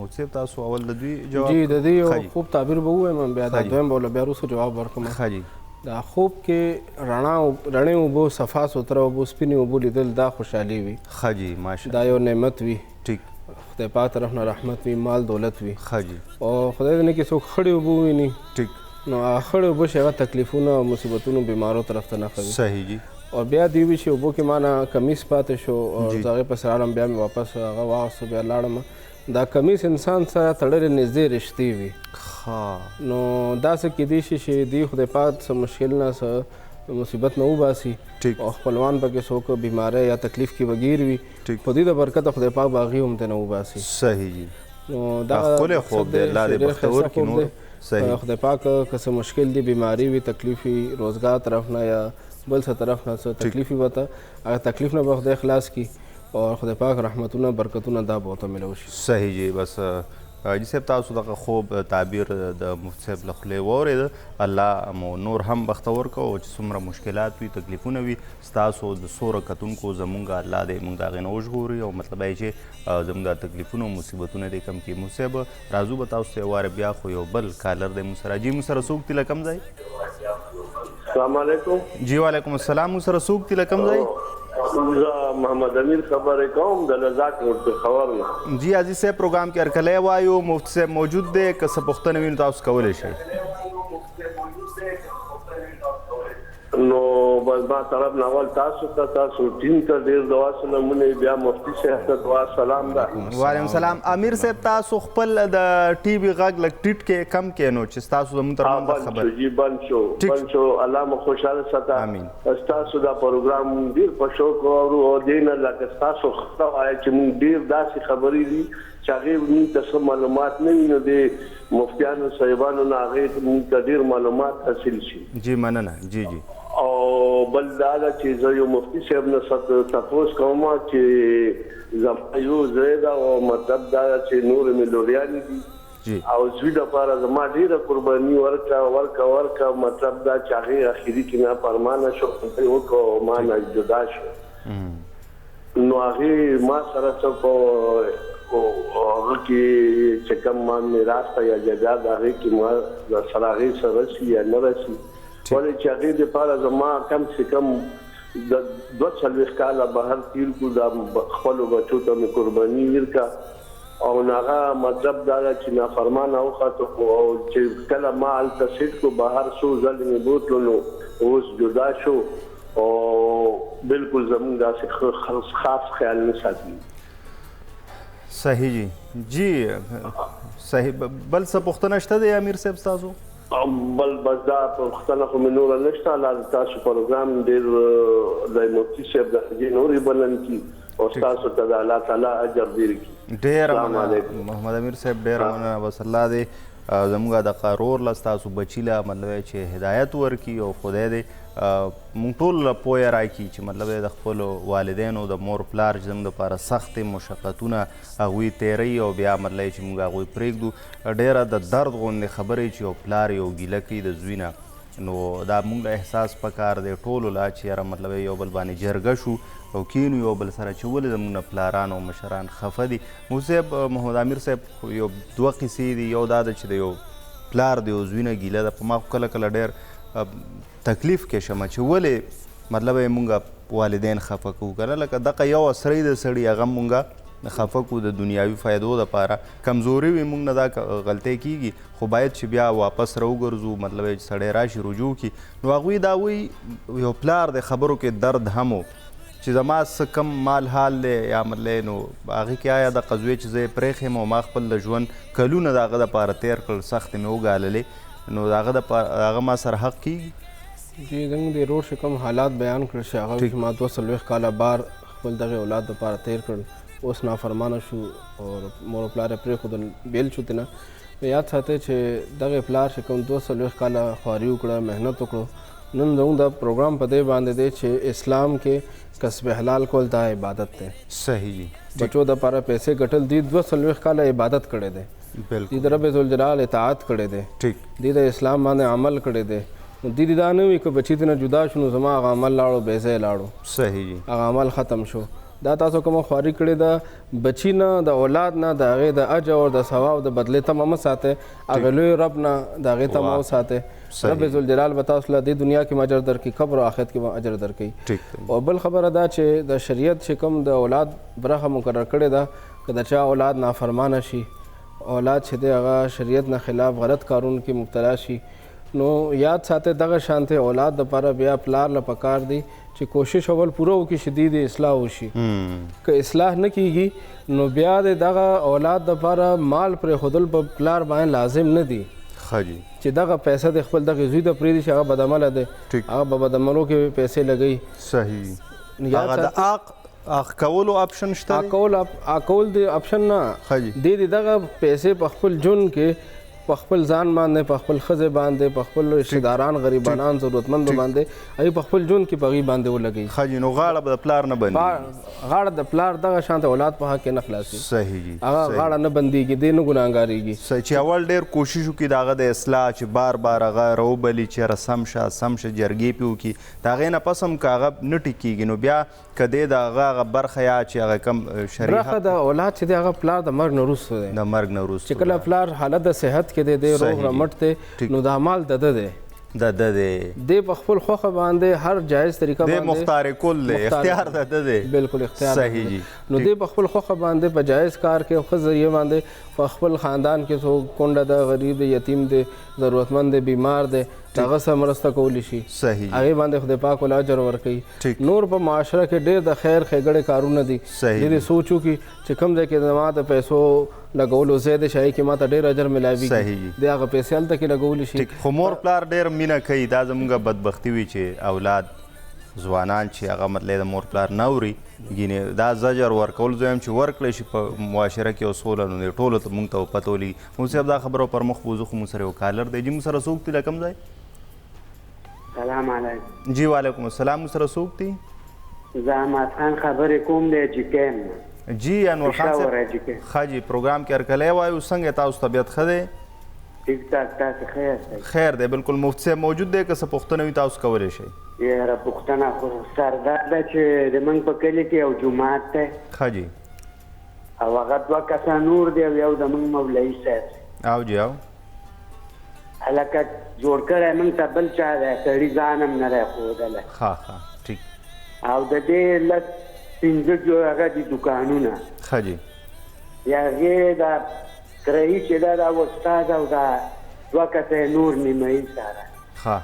S1: مفتي صاحب تاسو اول د دوی جواب
S3: جی د دې یو خوب تعبیر به ووایم بیا دا دویم به بیا وروسته جواب ورکړم.
S1: ښه جي.
S3: دا خوب کې رڼې اوبه صفا سوتره اوبه سپینې اوبه لیدل دا خوشحالي وي.
S1: ښه جي ماشاءالله.
S3: دا یو نعمت وي.
S1: ټیک.
S3: خدای پاک طرف نه رحمت وي مال دولت وي.
S1: ښه جي.
S3: او خدای دې نه کې څوک خړې اوبه وویني
S1: ټیک
S3: نو خړې اوبه چې هغه تکلیفونه او مصیبتونو بیمارو طرف ته نه کوي.
S1: صحیح جي.
S3: او بیا دی وي چې اوبو کې ما نه کمیس پاتې شو او زه هغې پسې راغلم بیا مې واپس هغه واغستو بیا لاړم دا کمیس انسان سره تړلې نږدې رشتې وي. نو داسې کیدی شي چې دی خدای پاک څه مشکل نه څه مصیبت نه وباسي او خپلوان پکې څوک بیماری یا تکلیف کې وګیر وي په دې د برکته خدای پاک به هغې هم ترې نه وباسي.
S1: صحیح جي.
S3: نو دا
S1: ښکلی خوب دی الله دې بختور کړي نور. صحیح.
S3: خدای پاک که څه مشکل دی بیماری وي تکلیف وي روزګار طرف نه یا بل څه طرف نه څه تکلیف وي ورته هغه تکلیف نه به خدای خلاص کړي او خدای پاک رحمتونه برکتونه دا به ورته میلو شي.
S1: صحیح جي. بس جي صاحب تاسو دغه خوب تعبیر د مفتي صاحب له خولې واورېده. الله مو نور هم بختور کړو چې څومره مشکلات وي تکلیفونه وي ستاسو د څوره کتونکو زمونږ الله دې موږ د هغې نه وژغوري او مطلب یې چې زموږ د تکلیفونه او مصیبتونه دې کم کړي. مفتي صاحب راځو به تاسو ته یو واره بیا خو یو بل کالر دی موږ سره. جي موږ سره څوک دي له کوم ځای؟
S5: السلام علیکم.
S1: جی وعلیکم السلام. موږ سره څوک دي له کوم ځای؟
S5: زه محمد امیر خبرې کوم د لزاک روډ پېښور نه.
S1: جی عزیز صاحب پروګرام کې هرکلی وایو مفتي صاحب موجود دی که څه پوښتنه وي نو تاسو کولی شئ.
S5: نو بس ما طرف نه اول تاسو ته تاسو ټیم ته ډېر دعا سلامونه بیا مفتي صاحب ته دعا سلام ده.
S1: وعلیکم السلام. امیر صاحب تاسو خپل د ټي وي غږ لږ ټیټ کې کم کې نو چې ستاسو زموږ ترمنځ خبر
S5: جی بند شو الله مو خوشحاله ساته.
S1: امین.
S5: ستاسو دا پروګرام ډېر په شوق اورو او دې نه لکه ستاسو خطه وایي چې موږ ډېر داسې خبرې دي چې هغې موږ ته څه معلومات نه وي نو د مفتیانو صاحبانو نه هغې موږ ته ډېر معلومات حاصل شي.
S1: جی مننه. جی
S5: او بل دا ده چې زه یو مفتي صاحب نه تپوس کوم چې زما یو ځای ده او مطلب دا ده چې نور مې لوریانې دي او زوی دپاره زما ډېره قرباني ورکه مطلب دا چې هغې اخري کې نافرمانه شو وکړه او ما نه جدا شو نو هغه ما سره څه په هغه کې چې کوم ما میراث یا جایداد هغه کې ما سره هغه سره شي یا نه راشي ولې چې هغه د پاره زما کم سے کم د 2 کاله بهر تیر کو د خپل بچو ته قرباني ورکا او هغه مطلب دا چې نافرمان او خاطر او چې کله ما التسید کو بهر شو ځل می بوتلو اوس جدا شو او بالکل زمون دا خاص خیال نه ساتي
S1: صحیح جی صحیح بل څه پوښتنه شته د امیر صاحب تاسو
S5: بل بس دا پوښتنه خو مې نور نشته لا تاسو پروګرام ډېر د مفتي صاحب د نورې بلن کی او تاسو ته د الله تعالی اجر ورکړي
S1: ډېر محمد امیر صاحب ډېر مننه بس الله دې زموږ د قارور له ستاسو بچي له مطلب چې هدایت ورکړي او خدای دې مونږ ټول پوهه راکړي چې مطلب د خپلو والدینو د مور پلار چې زموږ دپاره سختې مشقتونه هغوی تیروي او بیا مطلب چې مونږ هغوی پرېږدو ډېره د درد غوندې خبرې چې یو پلار یو ګیله کوي د زوی نه نو دا مونږ له احساس پکار دی ټولو لا چې یاره مطلب یو بل باندې جرګه شو او کینو یو بل سره چې ولې زموږ نه پلاران او مشران خفه دي مو صاحب محمد امیر صاحب یو 2 قصې دي یو دا ده چې د یو پلار د یو زوی نه ګیله ده په ما کله کله ډېر تکلیف کې شمه چې ولې مطلب یې مونږ والدین خفه کوو که نه لکه دغه یو اسری د سړي هغه مونږ خفه کوو د دنیاوي فایدو دپاره کمزوري وي مونږ نه دا غلطۍ کېږي خو باید چې بیا واپس راوګرځو مطلب یې چې سړی راشي رجوع کړي نو هغوی دا وایي یو پلار د خبرو کې درد هم و چې زما څه کم مال حال دی یا مطلب نو هغې کې آیا د قضوې چې زه یې پرېښیم او ما خپل د ژوند کلونه د هغه دپاره تېر کړل سختې مې وګاللې نو د هغه ما سره حق کېږي
S3: جی زموږ د ورور چې کوم حالات بیان کړل چې هغه چې ما 2 کاله بار خپل دغه اولاد دپاره تیر کړل اوس نافرمانه شو او مور و پلار یې پرېښودل بیل شو ترنه یاد ساتئ چې دغه پلار چې کوم 2 کاله خواري وکړه محنت وکړو نن زموږ دا پروګرام په دې باندې دی چې اسلام کې کسب حلال کول دا عبادت دی
S1: صحیح جی
S3: بچو دپاره پیسې ګټل دي 2 کاله عبادت کړی دی دې د رب ذوالجلال اطاعت کړی دی دې د اسلام باندې عمل کړی دی نو دې دا نه وي که بچي ته نه جدا شو نو زما هغه عمل لاړو بې ځایه لاړو
S1: صحیح جی
S3: هغه عمل ختم شو دا تاسو کومه خواري کړې ده بچي نه د اولاد نه د هغې د اجر او د ثواب د بدلې تمه مه ساتئ هغې لوی رب نه د هغې تمه وساتئ رب ذوالجلال به تاسو له دې دنیا کې اجر درکړي قبر او آخرت کې به اجر درکوي او بل خبره ده چې د شریعت چې کوم د اولاد برخه مقرر کړې ده که د چا اولاد نافرمانه شي اولاد چې دی هغه شریعت نه خلاف غلط کارونو کې مبتلا شي نو یاد ساتئ دغه شانته اولاد دپاره بیا پلار له پکار دی چې کوشش اول پوره وکړي چې د اصلاح وشي که اصلاح نه کیږي نو بیا د دغه اولاد دپاره مال پرېښودل په پلار باندې لازم نه دی چې دغه پیسه د خپل دغه زوی ته پرېږدي چې هغه بدعمله دی هغه به بدعملو کې پیسې لګوي
S1: صحیح هغه د اخ کولو آپشن شته
S3: کول د آپشن نه د دغه پیسې په خپل ژوند کې په خپل ځان باندې په خپل ښځې باندې په خپل رشته داران غریبانان ضرورتمندو باندې هغوی په خپل ژوند کې په هغوی باندې ولګوي
S1: نو غاړه به د پلار نه بندېږي
S3: غاړه د پلار دغه شانته اولاد په حق کې نه خلاصي
S1: صحیح
S3: هغه غاړه نه بندېږي دی نه ګناهګارېږي
S1: چې اول ډېر کوشش وکړي د هغه د اصلاح چې بار بار هغه راوبلي چېرې سم شه جرګې پې وکړي د هغې نه پس هم که هغه نه ټیکېږي نو بیا که دی د هغه برخه یا چې هغه کم شرعي
S3: برخه د اولاد چې دی هغه پلار د مرګ نه وروسته دی
S1: د مرګ نه وروسته
S3: چې کله پلار حالت د صحت کې دی روغ رمټ دی نو دا مال د ده دی دی په خپل خوښه باندې هر جایز طریقه باندې
S1: مختار کل دی اختیار د ده دی
S3: بالکل اختیار
S1: صحیح جی
S3: نو دی په خپل خوښه باندې په جایز کار کې ښه ذریعه باندې په خپل خاندان کې څوک کونډه ده غریب دی یتیم دی ضرورتمند دی بیمار دی هغه سره مرسته کولی شي
S1: صحیح
S3: هغې باندې خدای پاک ول اجر ورکوي نور په معاشره کې ډېر د خیر ښېګړې کارونه دي ډېرې سوچ وکړي چې کوم ځای کې زما د پیسو لګولو ځای دی چې هغې کې ماته ډېر اجر میلاویږي د هغه پیسې هلته کې لګولی شي
S1: خو مور پلار ډېر مینه کوي دا زموږ بدبختي وي چې اولاد ځوانان چې هغه مطلب د مور پلار نه اوري ګینې دا زجر ورکول زه یم چې ورکړی شي په معاشره کې او سوله نو دی ټولو ته مونږ ته پته ولګي مونږ صاحب دا خبرو پر مخ بوځو خو مونږ سره یو کالر دی جي مونږ سره څوک دي له کوم ځای
S6: سلام علیکم
S1: جی وعلیکم السلام مونږ سره څوک دي
S6: زه احمد خان خبرې کوم د جکیم
S1: جی انور خان صاحب ښه جي پروګرام کې هرکلی وایو څنګه تاسو طبیعت ښه دی
S6: ټیک ټاک تاسو خیر
S1: خیر دی بالکل مفتی صاحب موجود دی که څه پوښتنه وي تاسو کولی شئ
S6: یاره پوښتنه خو سردار ده چې د موږ په کلي کې یو جومات دی
S1: ښه جي
S6: او هغه 2 کسه نور دی او یو د موږ مولوي صاحب دی
S1: او جي او
S6: هلکه جوړ کړی موږ ته بل چا دی سړي ځان هم نه دی ښودلی
S1: ښه ټیک
S6: او د دې لږ 5 هغه دي دوکانونه
S1: ښه جي
S6: د هغې دا کرایي چې ده دا استاد او دا 2 کسه نور نیمایي سره
S1: ښه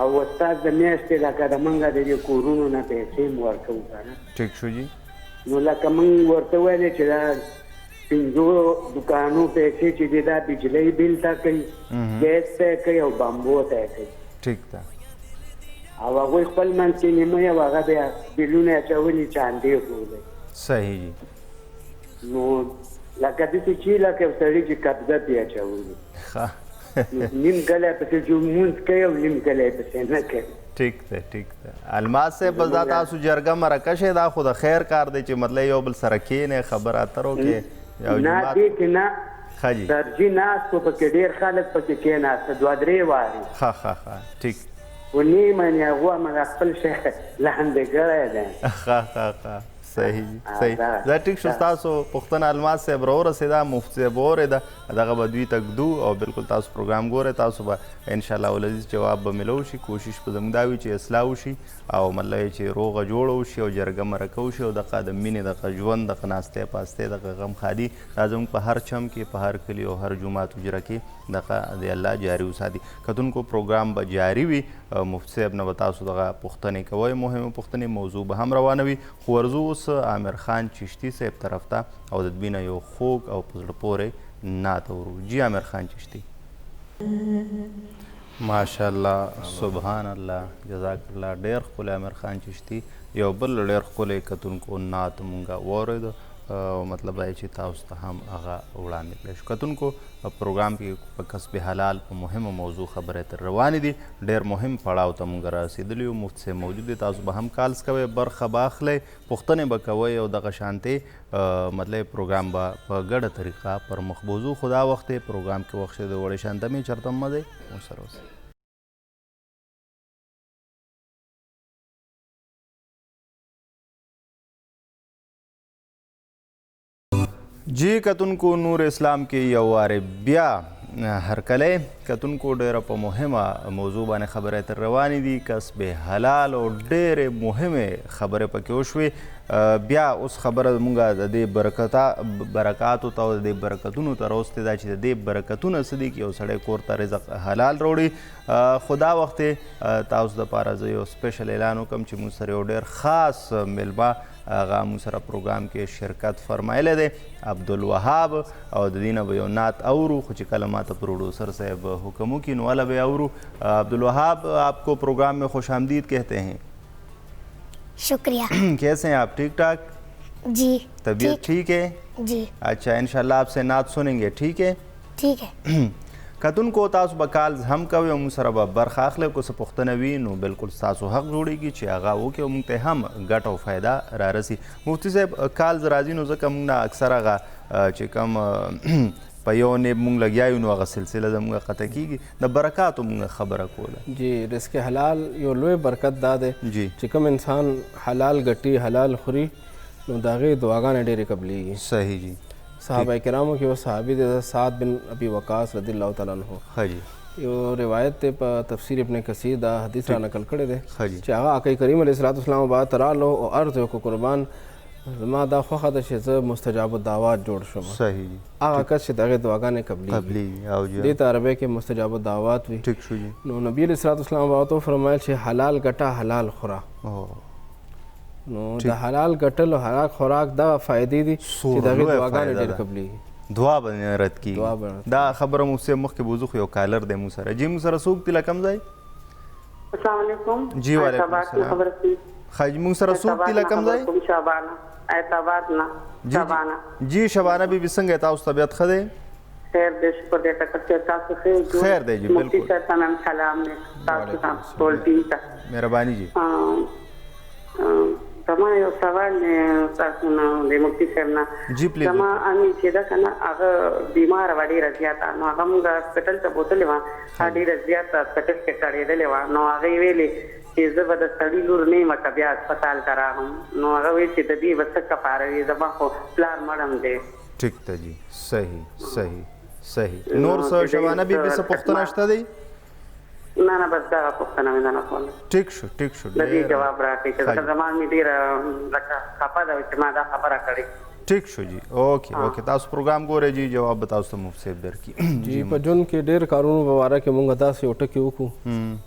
S6: او استاد د میاشتې لکه د موږ د دې کورونو نه پیسې م ورکوو که نه
S1: ټیک شو جي
S6: نو لکه موږ ورته ویلې چې دا 5 دوکانو پیسې چې دي دا بجلۍ بیل ته کوي ګیس ته کوي او بامبو ته کوي
S1: ټیک ده
S6: او هغوی خپل منځ کې نیمه او هغه بیا بیلونه اچولي چاندې ښودی
S1: صحیح جي
S6: نو لکه داسې چې لکه یو سړي چې قبضه پرې اچولي
S1: ښه
S6: نیم کلی پسې لمونځ کوي او نیم کلی پسې نه کوي
S1: ټیک ده الماس صاحب بس دا تاسو جرګه مرکه شئ دا خو د خیر کار دی چې مطلب یو بل سره کښېنئ خبرې اترې وکړئ یو
S6: نه
S1: جومات
S6: دې کې نه
S1: ښه جي
S6: درجي ناست و پکې ډېر خلک پکې کېناسته 2-3 وارې
S1: ښه ټیک
S6: و نیمه یې هغه همغه خپل شی لاندې کړی دی
S1: ښه صحیح دا ټیک شو تاسو پوښتنه الماس صاحب راورسېده مفتي صاحب واورېده دغه به دوی ته ږدو او بالکل تاسو پروګرام ګورئ تاسو به انشاءالله ولذیذ جواب به میلو شي کوشش به زموږ دا وي چې اصلاح وشي او مطلب چې روغه جوړه وشي او جرګه مرکه وشي او دغه د مینې دغه ژوند دغه ناستې پاستې دغه غمخادي دا زموږ په هر چم کې په هر کلي او هر جومات حجره کې دغه د الله جاري وساتي کتونکو پروګرام به جاري وي مفتي صاحب نه به تاسو دغه پوښتنې کوئ مهمې پوښتنې موضوع به هم روانه وي خو ورځو اوس عامر خان چشتي صاحب طرف ته او د دوی نه یو خوږ او په زړه پورې نعت اورو جی عامر خان چشتي ماشاءالله سبحان الله جزاک الله ډېر ښکلی عامر خان چشتي یو بل ډېر ښکلی کتونکو نعت مونږ واورېدو مطلب دا چې تاسو ته هم هغه وړاندې کړی شو کتونکو پروګرام کې په کسب حلال په مهمه موضوع خبرې تر روانې دي ډېر مهم پړاو ته مونږ رسېدلي یو مفتي صاحب موجود دی تاسو به هم کالز کوئ برخه به اخلئ پوښتنې به کوئ او دغه شانتې مطلب پروګرام به په ګډه طریقه پر مخ بوځو خو دا وخت پروګرام کې وخت د وړې شانته مې چېرته مه دی ورسره اوسئ جی کتونکو نور اسلام کې یو وارې بیا هرکلی کتونکو ډېره په مهمه موضوع باندې خبرې تر روانې دي کسب حلال او ډېرې مهمې خبرې پکې وشوې بیا اوس خبره مونږ د دې برکاتو ته او د دې برکتونو ته راوستې ده چې د دې برکتونه څه دي چې یو سړی کور ته رزق حلال راوړي خو دا وخت تاسو دپاره زه یو سپیشل اعلان وکړم چې مونږ سره یو ډېر خاص میلمه هغه مونږ سره پروګرام کې شرکت فرمایلی دی عبدالوهاب او د دې نه به یو نعت اورو خو چې کله ماته پروډوسر صاحب حکم وکړي نو والا به اورو عبدالوهاب آپ کو پروگرام میں خوش آمدید کہتے ہیں
S7: شکریہ
S1: کیسے ہیں آپ ٹھیک ٹھاک
S7: جی
S1: طبیعت ٹھیک ہے
S7: جی
S1: اچھا انشاءاللہ آپ سے نعت سنیں گے ٹھیک ہے
S7: ٹھیک ہے
S1: کتونکو تاسو به کالز هم کوئ او موږ سره به برخه اخلئ که څه پوښتنه وي نو بالکل ستاسو حق جوړیږي چې هغه وکړئ او موږ ته هم ګټه او فایده رارسي مفتي صاحب کالز راځي نو ځکه موږ نه اکثر هغه چې کوم په یو نیب موږ لګیا یو نو هغه سلسله زموږ قطع کېږي د برکاتو موږ خبره کوله
S3: جی رزق حلال یو لوی برکت دا دی
S1: جی
S3: چې کوم انسان حلال ګټي حلال خوري نو د هغې دعاګانې ډېرې قبلیږي
S1: صحیح جی
S3: صحابه کرامو کې یو صحابي دی سعد بن ابي وقاص رضی الله تعالی عنہ
S1: ښه جی
S3: یو روایت دی په تفسیر ابن کثیر دا حدیث را نقل کړی دی
S1: ښه جی
S3: چې هغه آقا کریم علیه الصلاۃ والسلام بعد ته راغلو او عرض یې وکړو قربان زما دا خوښه ده چې زه مستجاب الدعوات جوړ شم
S1: صحیح جی
S3: هغه کس چې د هغې دعاګانې قبلیږي
S1: او جی
S3: دې ته عربۍ کې مستجاب الدعوات وي
S1: ټیک شو جی
S3: نو نبی علیه الصلاۃ والسلام به ورته وفرمایل چې حلال ګټه حلال خوره نو د حلال ګټلو حلال خوراک دغه فایدې دي چې د هغې دعاګانې ډېر قبلیږي
S1: دعا به رد کېږي دا خبره مو صاحب مخکې بوځو خو یو کالر دی مو سره جی مو سره څوک دی له کوم ځای
S8: السلام علیکم
S1: جی وعلیکم السلام ښه مو سره څوک دی له کوم ځای
S8: شبانه اعتبار نه شبانه
S1: جی شبانه بیبي څنګه تاسو طبیعت ښه دی
S8: خیر دې شکر دې ټکر چې تاسو ښه
S1: خیر دی جی
S8: مفتي صاحب ته هم سلام دی تاسو ته ټول ټیم ته
S1: مهرباني جی
S8: زما یو سوال تاسو نه د مفتي صاحب نه
S1: جی پلیز
S8: زما امي چې ده که نه هغه بیماره وه ډېره زیاته نو هغه مونږ هسپټل ته بوتلې وه هغه ډېره زیاته هسپټل کې کړېدلې وه نو هغې ویلې چې زه به د سړي لور نه یم که بیا هسپتال ته راغلم نو هغه وایي چې د دې به څه کفاره وي زما خو پلار مړم دی.
S1: ټیک ته جی صحیح نور څه شبانه بیبي څه پوښتنه شته دی؟
S8: نه بس دغه پوښتنه مې نه کوله.
S1: ټیک شو
S8: د دې جواب راکړئ چې ځکه زما مې ډېره لکه خفه ده چې ما دا خبره کړې.
S1: ټیک شو جی اوکې تاسو پروګرام ګورئ جی جواب به تاسو ته مفت صاحب درکړي.
S3: جی په ژوند کې ډېر کارونو په باره کې مونږ داسې یو ټکي وکړو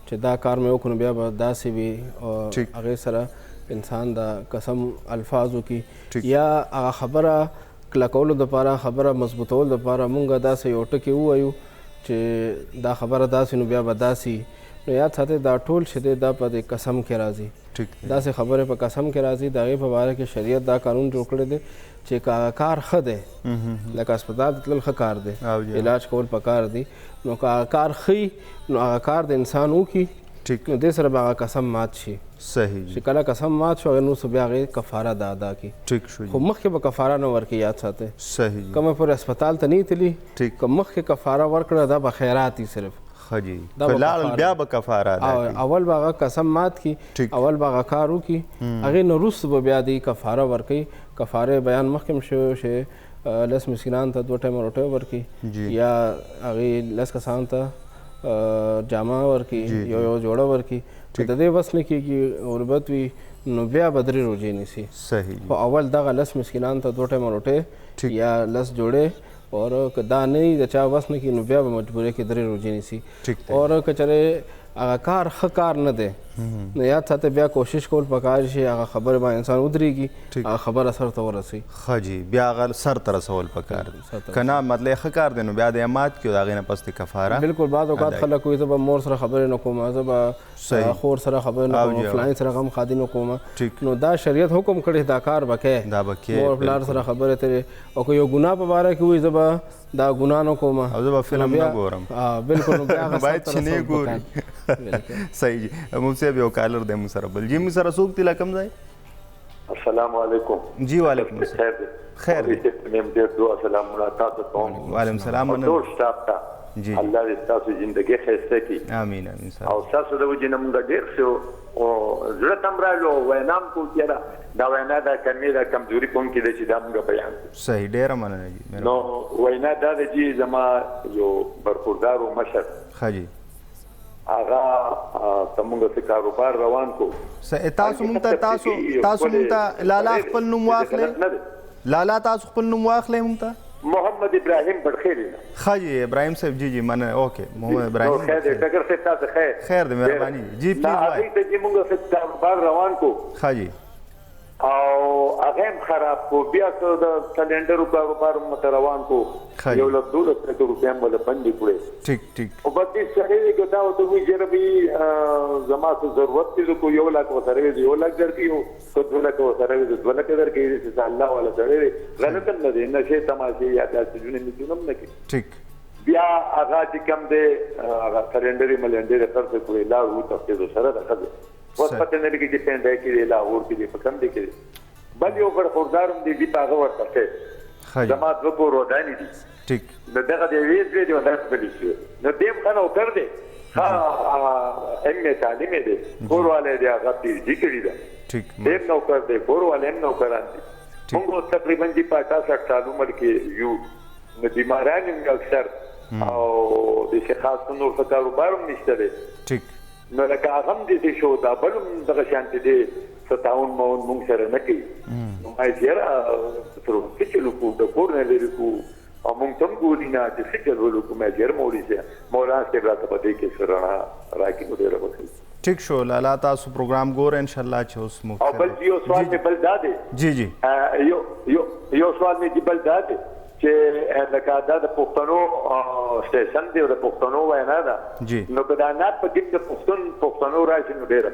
S3: چې دا کار مې وکړو بیا به داسې وي او هغې سره انسان د قسم الفاظ وکړي یا هغه خبره کلکولو دپاره خبره مضبوطولو دپاره مونږ داسې یو ټکي ووایو چې دا خبره داسې نو بیا به داسې نو یاد ساتئ دا ټول چې دی دا په دې قسم کې راځي. داسې خبرې په قسم کې راځي د هغې په باره کې شریعت دا قانون جوړ کړی دی چې که هغه کار ښه دی لکه هسپتال ته تلل ښه کار دی علاج کول پکار دی نو که هغه کار ښه نو هغه کار د انسان وکړي نو دې سره به هغه قسم مات شي.
S1: صحیح
S3: چې کله قسم مات شو نو څه بیا هغې کفاره دا ادا کړي خو مخکې به کفاره نه ورکړي. یاد ساتئ
S1: صحیح
S3: کومه پورې هسپتال ته نه تلي که مخکې کفاره ورکړه دا به خیرات وي صرف
S1: بیا به کفاره
S3: اول به هغه قسم مات کړي اول به هغه کار وکړي هغې نه وروسته به بیا دی کفاره ورکوي. کفارې بیان مخکې شو چې 10 مسکینانو ته 2 ټایمه روټۍ ورکړي یا هغې 10 کسانو ته جامه ورکړي یو جوړه ورکړي چې د دې وس نه کېږي غربت وي نو بیا به 3 روژې نیسي. خو اول دغه 10 مسکینانو ته 2 ټایمه روټۍ یا 10 جوړې اور که دا نه وي د چا وس نه کړي نو بیا به مجبورۍ کې 3 روژې نیسي. اور که چېرې هغه کار ښه کار نه دی نو یاد ساتئ بیا کوشش کول پکار شي هغه خبرې باندې انسان ودرېږي هغه خبره سر ته ورسوي.
S1: ښه جی بیا هغه سر ته رسول پکار دی که نه مطلب ښه کار دی نو بیا د مات کړي د هغې نه پس د کفاره.
S3: بلکل بعض اوقات خلک وایي زه به مور سره خبرې نه کوم زه به خور سره خبرې نه کوم فلاني سره غم خادي نه کوم نو دا شریعت حکم کړی دا کار به کوې مور پلار سره خبرې ترې او که یو ګناه په باره کې وایي زه به دا ګناه نه کوم
S1: او زه به فلم نه ګورم
S3: بلکل
S1: باید چې نه ګوري. صحیح جی مفتی صاحب یو کالر دی موږ سره بل جی موږ سره څوک دی له کوم ځای؟
S9: السلام علیکم.
S1: جی وعلیکم السلام. خیر دی
S9: میم ډېر دعا سلامونه تاسو ته
S1: وعلیکم السلام
S9: ټول سټاف ته
S1: جی
S9: الله دې تاسو ژوندګي ښایسته کړي.
S1: امین
S9: او تاسو د وجې نه موږ ډېر څه او زړه ته هم راغلو وینام کو کېده دا وینا دا کمې ده کمزوري کوم کې ده چې دا موږ بیان کړو.
S1: صحیح ډېره مننه جی.
S9: نو وینا دا ده چې زما یو برخوردار مشر
S1: ښه جی
S9: هغه زموږ څه کاروبار روان کو
S1: تاسو مونږ ته لالا خپل نوم واخلئ لالا تاسو خپل نوم واخلئ مونږ ته
S9: محمد ابراهیم بڑخیری.
S1: ښه جی ابراهیم صاحب جی مننه اوکې محمد ابراهیم
S9: خیر دی ډګر صاحب تاسو
S1: خیر دی مهرباني جی پلیز
S9: هغې ته چې موږ څه کاروبار روان کو
S1: ښه جی
S9: او هغه هم خراب کو بیا څه د سلنډرو کاروبار مته روان کو یو له 12 روپیا مله بندې کړې.
S1: ټیک
S9: او په دې سره یې ګټا او ته وی جربي زما څه ضرورت دي کو 1 لک وسره دی 1 لک درکې یو کو 2 لک وسره دی 2 لک درکې چې الله ولا سره غلط نه دی نشه تماشې یا تاسو جنې مجنون نه کې.
S1: ټیک
S9: بیا هغه چې کم دی هغه سلنډري ملنډري خرڅ کړې لا وو تاسو سره راځي وس پته نه لګي چې پنده کې لاهور کې په کم دي کې بل یو برخوردارم دی په هغه ورته زما د وګورو ودانی دي.
S1: ټیک
S9: نو دغه دی ویډیو دی ولر په دې شو نو دیم خنو کړ دې ها ام تعلیم دې کورواله دی هغه دې کړی دا
S1: ټیک
S9: دیم نو کړ دې کورواله نو کړان دي موږ تقریبا دی 50-60 سال عمر کې یو نو بیماران یې اکثر او د شخص نور څه کاروبارم نشته دی.
S1: ټیک
S9: نو لکه هغه هم دې شو دا بلم دغه شانتي دې 57 مون مونږ سره نه کوي نو ما یې تر څو چې لو د کور نه لري کو او مونږ ته ګوري نه چې څه ولو کوم یې موري چې مولانا څخه راته پدې کې سره راکې نو ډېر وکړي.
S1: ټیک شو لالا تاسو پروګرام ګور ان شاء الله چې اوس مو
S9: او بل یو سوال مې بل دادې
S1: جی جی
S9: یو سوال مې بل دادې چې لکه دا د پښتنو سټیشن دی او د پښتنو وینا ده
S1: جی
S9: نو که دا نه په کې د پښتنو راشي نو ډېره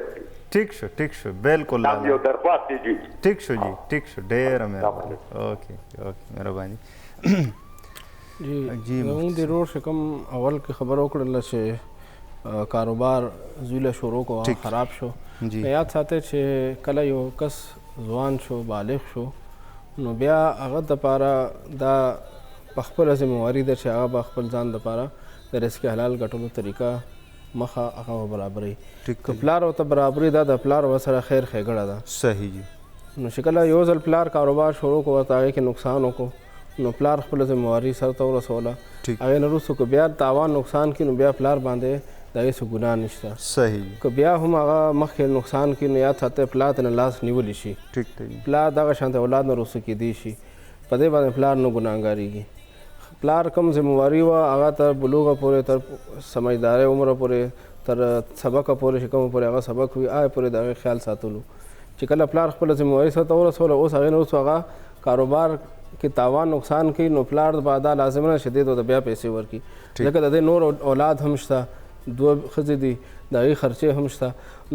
S1: ټیک شو بالکل
S9: یو درخواست دی.
S1: ټیک شو جی ټیک شو ډېره مهرباني اوکې مهرباني
S3: جی موږ د روډ کوم اول کې خبر وکړل چې کاروبار زویله شروع کو خراب شو یاد ساتئ چې کله یو کس ځوان شو بالغ شو نو بیا هغه دپاره دا په خپله ذمهواري ده چې هغه به خپل ځان دپاره د رزق حلال ګټلو طریقه مخه هغه برابرې که پلار ورته برابري دا د پلار ورسره خیر ښېګړه ده.
S1: صحیح جي.
S3: نو چې کله یو ځل پلار کاروبار شروع کړو ورته هغې کې نقصان وکړو نو پلار خپله ذمهواري سرته ورسوله هغې نه وروسته که بیا تاوان نقصان کړي نو بیا پلار باندې د هغې څه ګناه نشته.
S1: صحیح.
S3: که بیا هم هغه مخکې نقصان کړي نو یاد ساتئ پلار ته نه لاس نیولی شي.
S1: ټیک دی.
S3: پلار دغه شانته اولاد نه رسو کېدی شي په دې باندې پلار نه ګناهګارېږي. پلار کوم ذمهواري وه هغه تر بلوغه پورې تر سمجدارۍ عمره پورې تر سبقه پورې چې کومه پورې هغه سبق وي هغې پورې د هغې خیال ساتلو. چې کله پلار خپله ذمهواري سرته ورسوله اوس هغې نه وروسته هغه کاروبار کې تاوان نقصان کوي نو پلار به دا لازم نه شدید ورته بیا پیسې ورکړي ځکه د دې نور اولاد هم شته 2 ښځې دي د هغې خرچې هم شته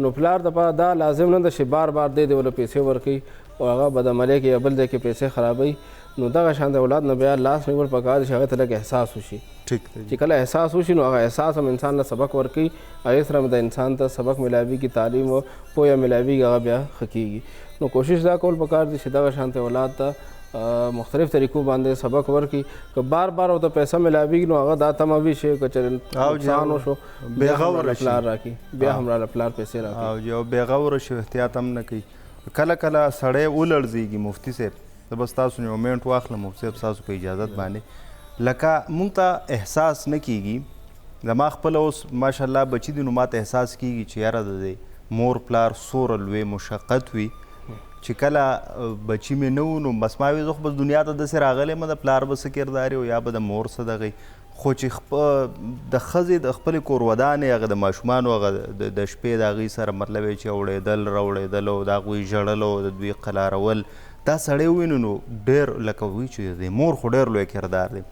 S3: نو پلار دپاره دا لازم نه ده چې بار بار دی ورله پیسې ورکوي او هغه بدعملۍ کې یا بل ځای کې پیسې خرابوي نو دغه شان د اولاد نه بیا لاس نیول پکار دي چې هغه ته لږ احساس وشي.
S1: ٹھیک دی.
S3: چې کله احساس وشي نو هغه احساس هم انسان له سبق ورکوي هغې سره د انسان ته سبق ملاویږي تعلیم او پوهه ملاویږي هغه بیا ښه کېږي. نو کوشش دا کول پکار دي چې دغه شانته اولاد ته مختلف طریقو باندې سبق ورکړي که بار بار ورته پیسه ملاویږي نو هغه دا تمه وي چې که چېرې نقصان وشو بیا هم راله پلار راکړي بیا هم راله پلار پیسې راکړي
S1: او بېغوره شي احتیاط هم نه کوي. کله کله سړی ولړزېږي مفتي صاحب زه به ستاسو یو منټ واخلم مفتي صاحب ستاسو په اجازت باندې لکه موږ ته احساس نه کېږي زما خپله اوس ماشاءالله بچي دي نو ما ته احساس کېږي چې یاره د دې مور پلار څومره لوی مشقت وي چې کله بچي مې نه و نو بس ما وي زه خو بس دنیا ته داسې راغلی یم د پلار به څه کردار او یا به د مور څه دغې خو چې د ښځې د خپلې کور ودانې هغه د ماشومانو هغه د شپې د هغوی سره مطلب یې چې اوړېدل راوړېدل او د هغوی ژړل او د دوی قلارول دا سړی ووینو نو ډېر لکه وایي چې د مور خو ډېر لوی کردار دی.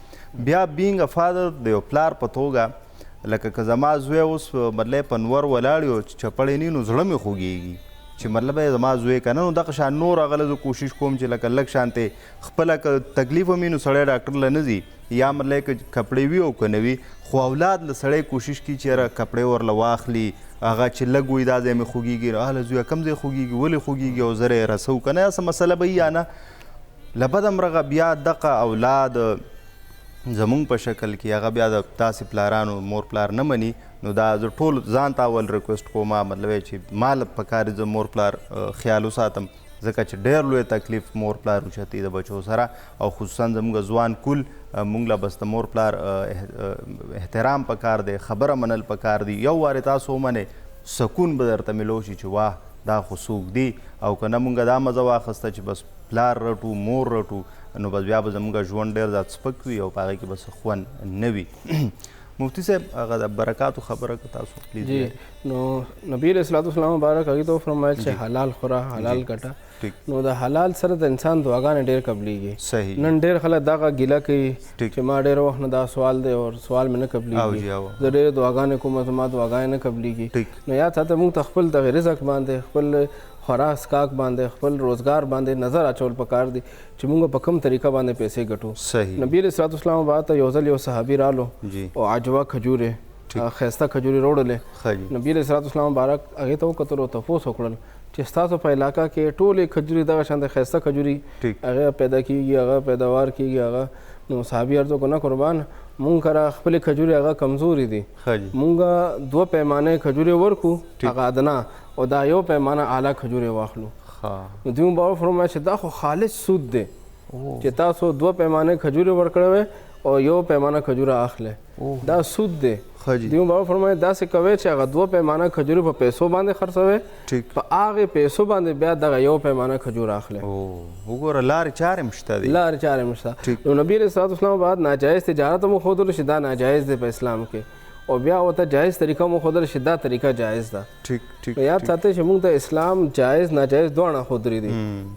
S1: بیا بینګ ا فادر د یو پلار په توګه لکه که زما زوی اوس مطلب په نور ولاړ یو چپړی نه نو زړه مې خوږېږي چې مطلب یې زما زوی که نه نو دغه شان نور هغه زه کوشش کوم چې لکه لږ شانتې خپله که تکلیف هم وي نو سړی ډاکټر له نه ځي یا مطلب که کپړې وي او که نه وي خو اولاد له سړی کوشش کوي چې یاره کپړې ورله واخلي هغه چې لږ وي دا ځای مې خوږېږي هله زویه کوم ځای خوږېږي ولې خوږېږي او زه یې رسو که نه یا څه مسله به وي یا نه له بد همرغه بیا دغه اولاد زمونږ په شکل کې هغه بیا د داسې پلارانو مور پلار نه مني نو دا زه ټول ځان ته اول ریکویسټ کوم مطلب چې ما له پکار زه مور پلار خیال وساتم ځکه چې ډېر لوی تکلیف مور پلار اوچتي د بچو سره او خصوصا زموږ ځوان کل موږ له بس د مور پلار احترام پکار دی خبره منل پکار دی یو وارې تاسو ومنئ سکون به درته میلو شي چې واه دا خو څوک دی او که نه موږ دا مزه واخیسته چې بس پلار رټو مور رټو نو بس بیا به زموږ ژوند ډېر زیات سپک وي او په هغې کې به څه خوند نه وي. مفتی صاحب هغه د برکاتو خبره که تاسو پلیز
S3: جی نو نبی علیه الصلاۃ والسلام مبارک هغې ته وفرمایل چې حلال خوره حلال ګټه نو د حلال سره د انسان دعاګانې ډېر قبلیږي.
S1: صحیح.
S3: نن ډېر خلک دغه ګیله کوي چې ما ډېر وخت نه دا سوال دی او سوال مې نه قبلیږي زه ډېرې دعاګانې کوم زما دعاګانې نه قبلیږي نو یاد ساته موږ ته خپل دغه رزق باندې خپل خوراک سکاک باندې خپل روزګار باندې نظر اچول پکار دي چې موږ په کوم طریقه باندې پیسې ګټو.
S1: صحیح.
S3: نبی علیه الصلاۃ والسلام بعد یو ځل یو صحابي رالو او عجوه کجورې ښایسته کجورې راوړلې نبی علیه الصلاۃ والسلام مبارک هغې ته وکتل او تپوس وکړل چې ستاسو په علاقه کې ټولې کجورې دغه شان د ښایسته کجورې هغه پیدا کېږي هغه پیداوار کېږي هغه نو صحابي عرض وکړو نه قربان مونږ کره خپلې کجورې هغه کمزوري دي مونږ 2 پیمانې کجورې ورکو هغه ادنا او دا یو پیمانه اعلی کجورې واخلو نو دوی به وفرمایل چې دا خو خالص سود دی چې تاسو 2 پیمانې کجورې ورکړی او یو پیمانه کجوره اخلئ دا سود دی. دوی به وفرمایل داسې کوئ چې هغه 2 پیمانه کجورې په پیسو باندې خرڅوئ په هغې پیسو باندې بیا دغه یو پیمانه کجوره اخلئ.
S1: وګوره لارې چارې هم شته دي
S3: لارې چارې هم شته. نو نبي علیه الصلاۃ والسلام بعد ناجایز تجارت هم وښودلو چې دا ناجایز دی په اسلام کې او بیا ورته جایز طریقه مو ښودله چې دا طریقه جایز ده. ټیک یاد ساتئ چې موږ ته اسلام جایز ناجایز دواړه ښودلي دي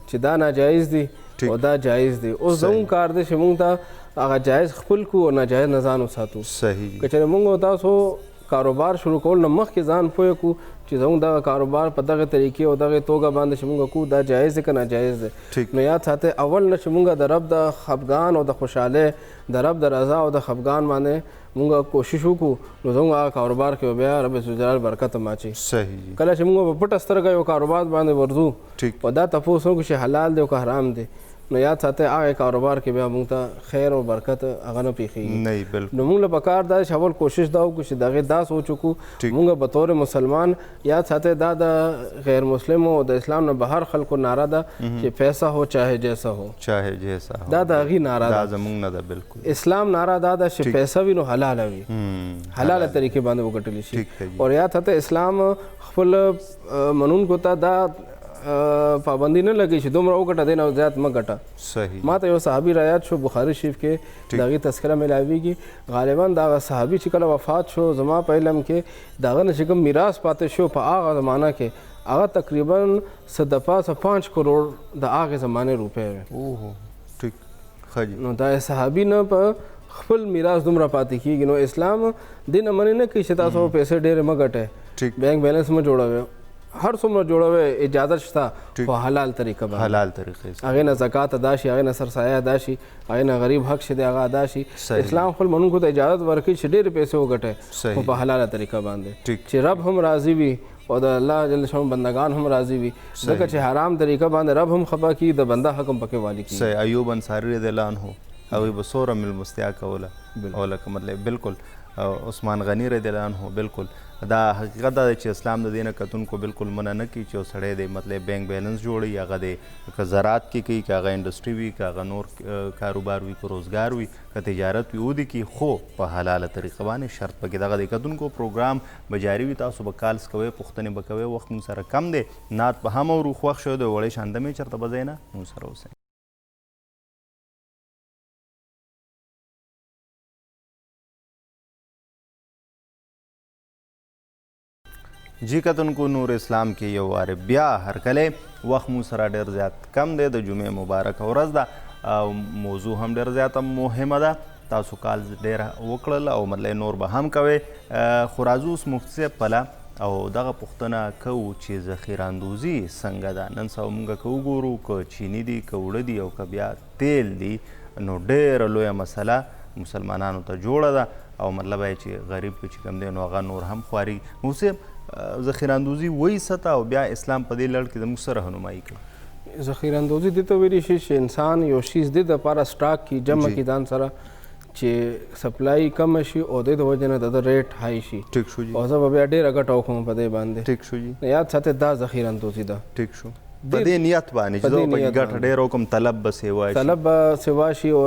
S3: چې دا ناجایز دي او دا جایز دی. اوس زموږ کار دی چې موږ ته هغه جایز خپل کړو او ناجایز نه ځان وساتو.
S1: صحیح.
S3: که چېرې موږ او تاسو کاروبار شروع کول نه مخکې ځان پوه کړو چې زموږ دغه کاروبار په دغه طریقې او دغه توګه باندې چې موږ کوو دا جایز دی که ناجایز دی نو یاد ساتئ اول نه چې موږ د رب د خفګان او د خوشحالۍ د رب د رضا او د خفګان باندې موږ کوشش وکړو نو زموږ هغه کاروبار کې بیا رب ذوالجلال برکت هم اچوي.
S1: صحیح.
S3: کله چې موږ په پټه سترګه یو کاروبار باندې ورځو او دا تپوس وکړو چې حلال دی او که حرام دی نو یاد ساتئ هغه کاروبار کې بیا موږ ته خیر او برکت هغه نه پیښیږي.
S1: نه بالکل.
S3: نو موږ له پکار دا چې اول کوشش دا وکړو چې د هغې دا سوچ وکړو موږ به طور مسلمان یاد ساتئ دا د غیر مسلمو او د اسلام نه بهر خلکو ناره ده چې پیسه ہو چاہے جیسا ہو.
S1: چاہے جیسا ہو.
S3: دا د هغې ناره
S1: دا
S3: ده.
S1: زموږ نه ده بالکل.
S3: اسلام ناره دا ده چې پیسه وي نو حلاله وي، حلاله طریقې باندې وګټلی شي. او یاد ساتئ اسلام خپل منونکو ته دا پابندی نه لګي چې دومره وګټه دی نه زیات مه ګټه.
S1: صحیح.
S3: ما ته یو صحابي رایاد شو بخاري شریف کې د هغې تذکره میلاویږي. غالبا دغه صحابي چې کله وفات شو زما په علم کې د هغه نه چې کوم میراث پاتې شو په هغه زمانه کې هغه تقریبا څه د پاسه 5 کروڑ د هغې زمانې روپۍ وې.
S1: اوه ټیک ښه جي.
S3: نو دا صحابي نه په خپل میراث دومره پاتې کېږي. نو اسلام دې نه منې نه کوي چې تاسو پیسې ډېرې مه ګټئ، بینک بیلنس مه جوړوئ، هر څومره جوړوئ اجازه شته خو حلال طریقه باندې،
S1: حلال طریقې سره.
S3: هغې نه زکات ادا شي، هغې نه سرسایه ادا شي، هغې نه غریب حق چې دی هغه ادا شي. اسلام خپل منونکو ته اجازت ورکوي چې ډېرې پیسې وګټئ خو په حلاله طریقه باندې چې رب هم راضي وي او د الله جل شانه بندگان هم راضي وي. ځکه چې حرام طریقه باندې رب هم خفه کي، د بنده حق هم پکې والي کي.
S1: صحیح. ایوب انصاري رضی الله عنه هغوی به څومره میلمستیا کوله او لکه مطلب بالکل عثمان غني رضی الله عنه بالکل دا حقیقت دا چې اسلام د دې نه کتونکو بالکل منع نه کوي چې یو سړی دی مطلب بینک بیلنس جوړوي، هغه دی که زراعت کې کوي، که هغه انډسټري وي، که هغه نور کاروبار وي، که روزګار وي، که تجارت وي، ودې کې خو په حلاله طریقه باندې شرط پکې دغه دی. کتونکو پروګرام به جاري وي، تاسو به کالس کوئ، پوښتنې به کوئ. وخت موږ سره کم دی، نعت به هم اورو. خوښ شوی دی وړې شانده مې چېرته به ځئ نه، موږ سره اوسئ. جی کتونکو نور اسلام کې یو وارې بیا هرکلی وخت مو سره ډېر زیات کم دی، د جمعې مبارکه ورځ ده او موضوع هم ډېر زیاته مهمه ده. تاسو کال ډېر وکړل او مطلب نور به هم کوئ. خو راځو اوس مفتي صاحب پله او دغه پوښتنه کوو چې ذخیره اندوزي څنګه ده. نن سبا موږ که وګورو که چیني دي، که اوړه دي او که بیا تیل دي، نو ډېره لویه مسله مسلمانانو ته جوړه ده او مطلب یې چې غریب چې کوم دی نو هغه نور هم خوارېږي. مفتي صاحب ذخیره اندوزي وایي څه ته او بیا اسلام په دې لړ کې زموږ څه رهنمایي کوي؟
S3: ذخیره اندوزي دې ته ویلی شي چې انسان یو شیز دې دپاره سټاک کړي، جمع کړي ځان سره چې سپلای کمه شي او د وجه نه د ریټ های شي.
S1: ټیک شو جي.
S3: او زه به بیا ډېره ګټه وکړم په دې باندې.
S1: ټیک شو جي.
S3: یاد ساتئ دا ذخیره اندوزي ده.
S1: ټیک شو. په دې نیت باندې چې زه پکې ګټه ډېره وکړم، طلب به سیوا شي.
S3: طلب به سیوا شي او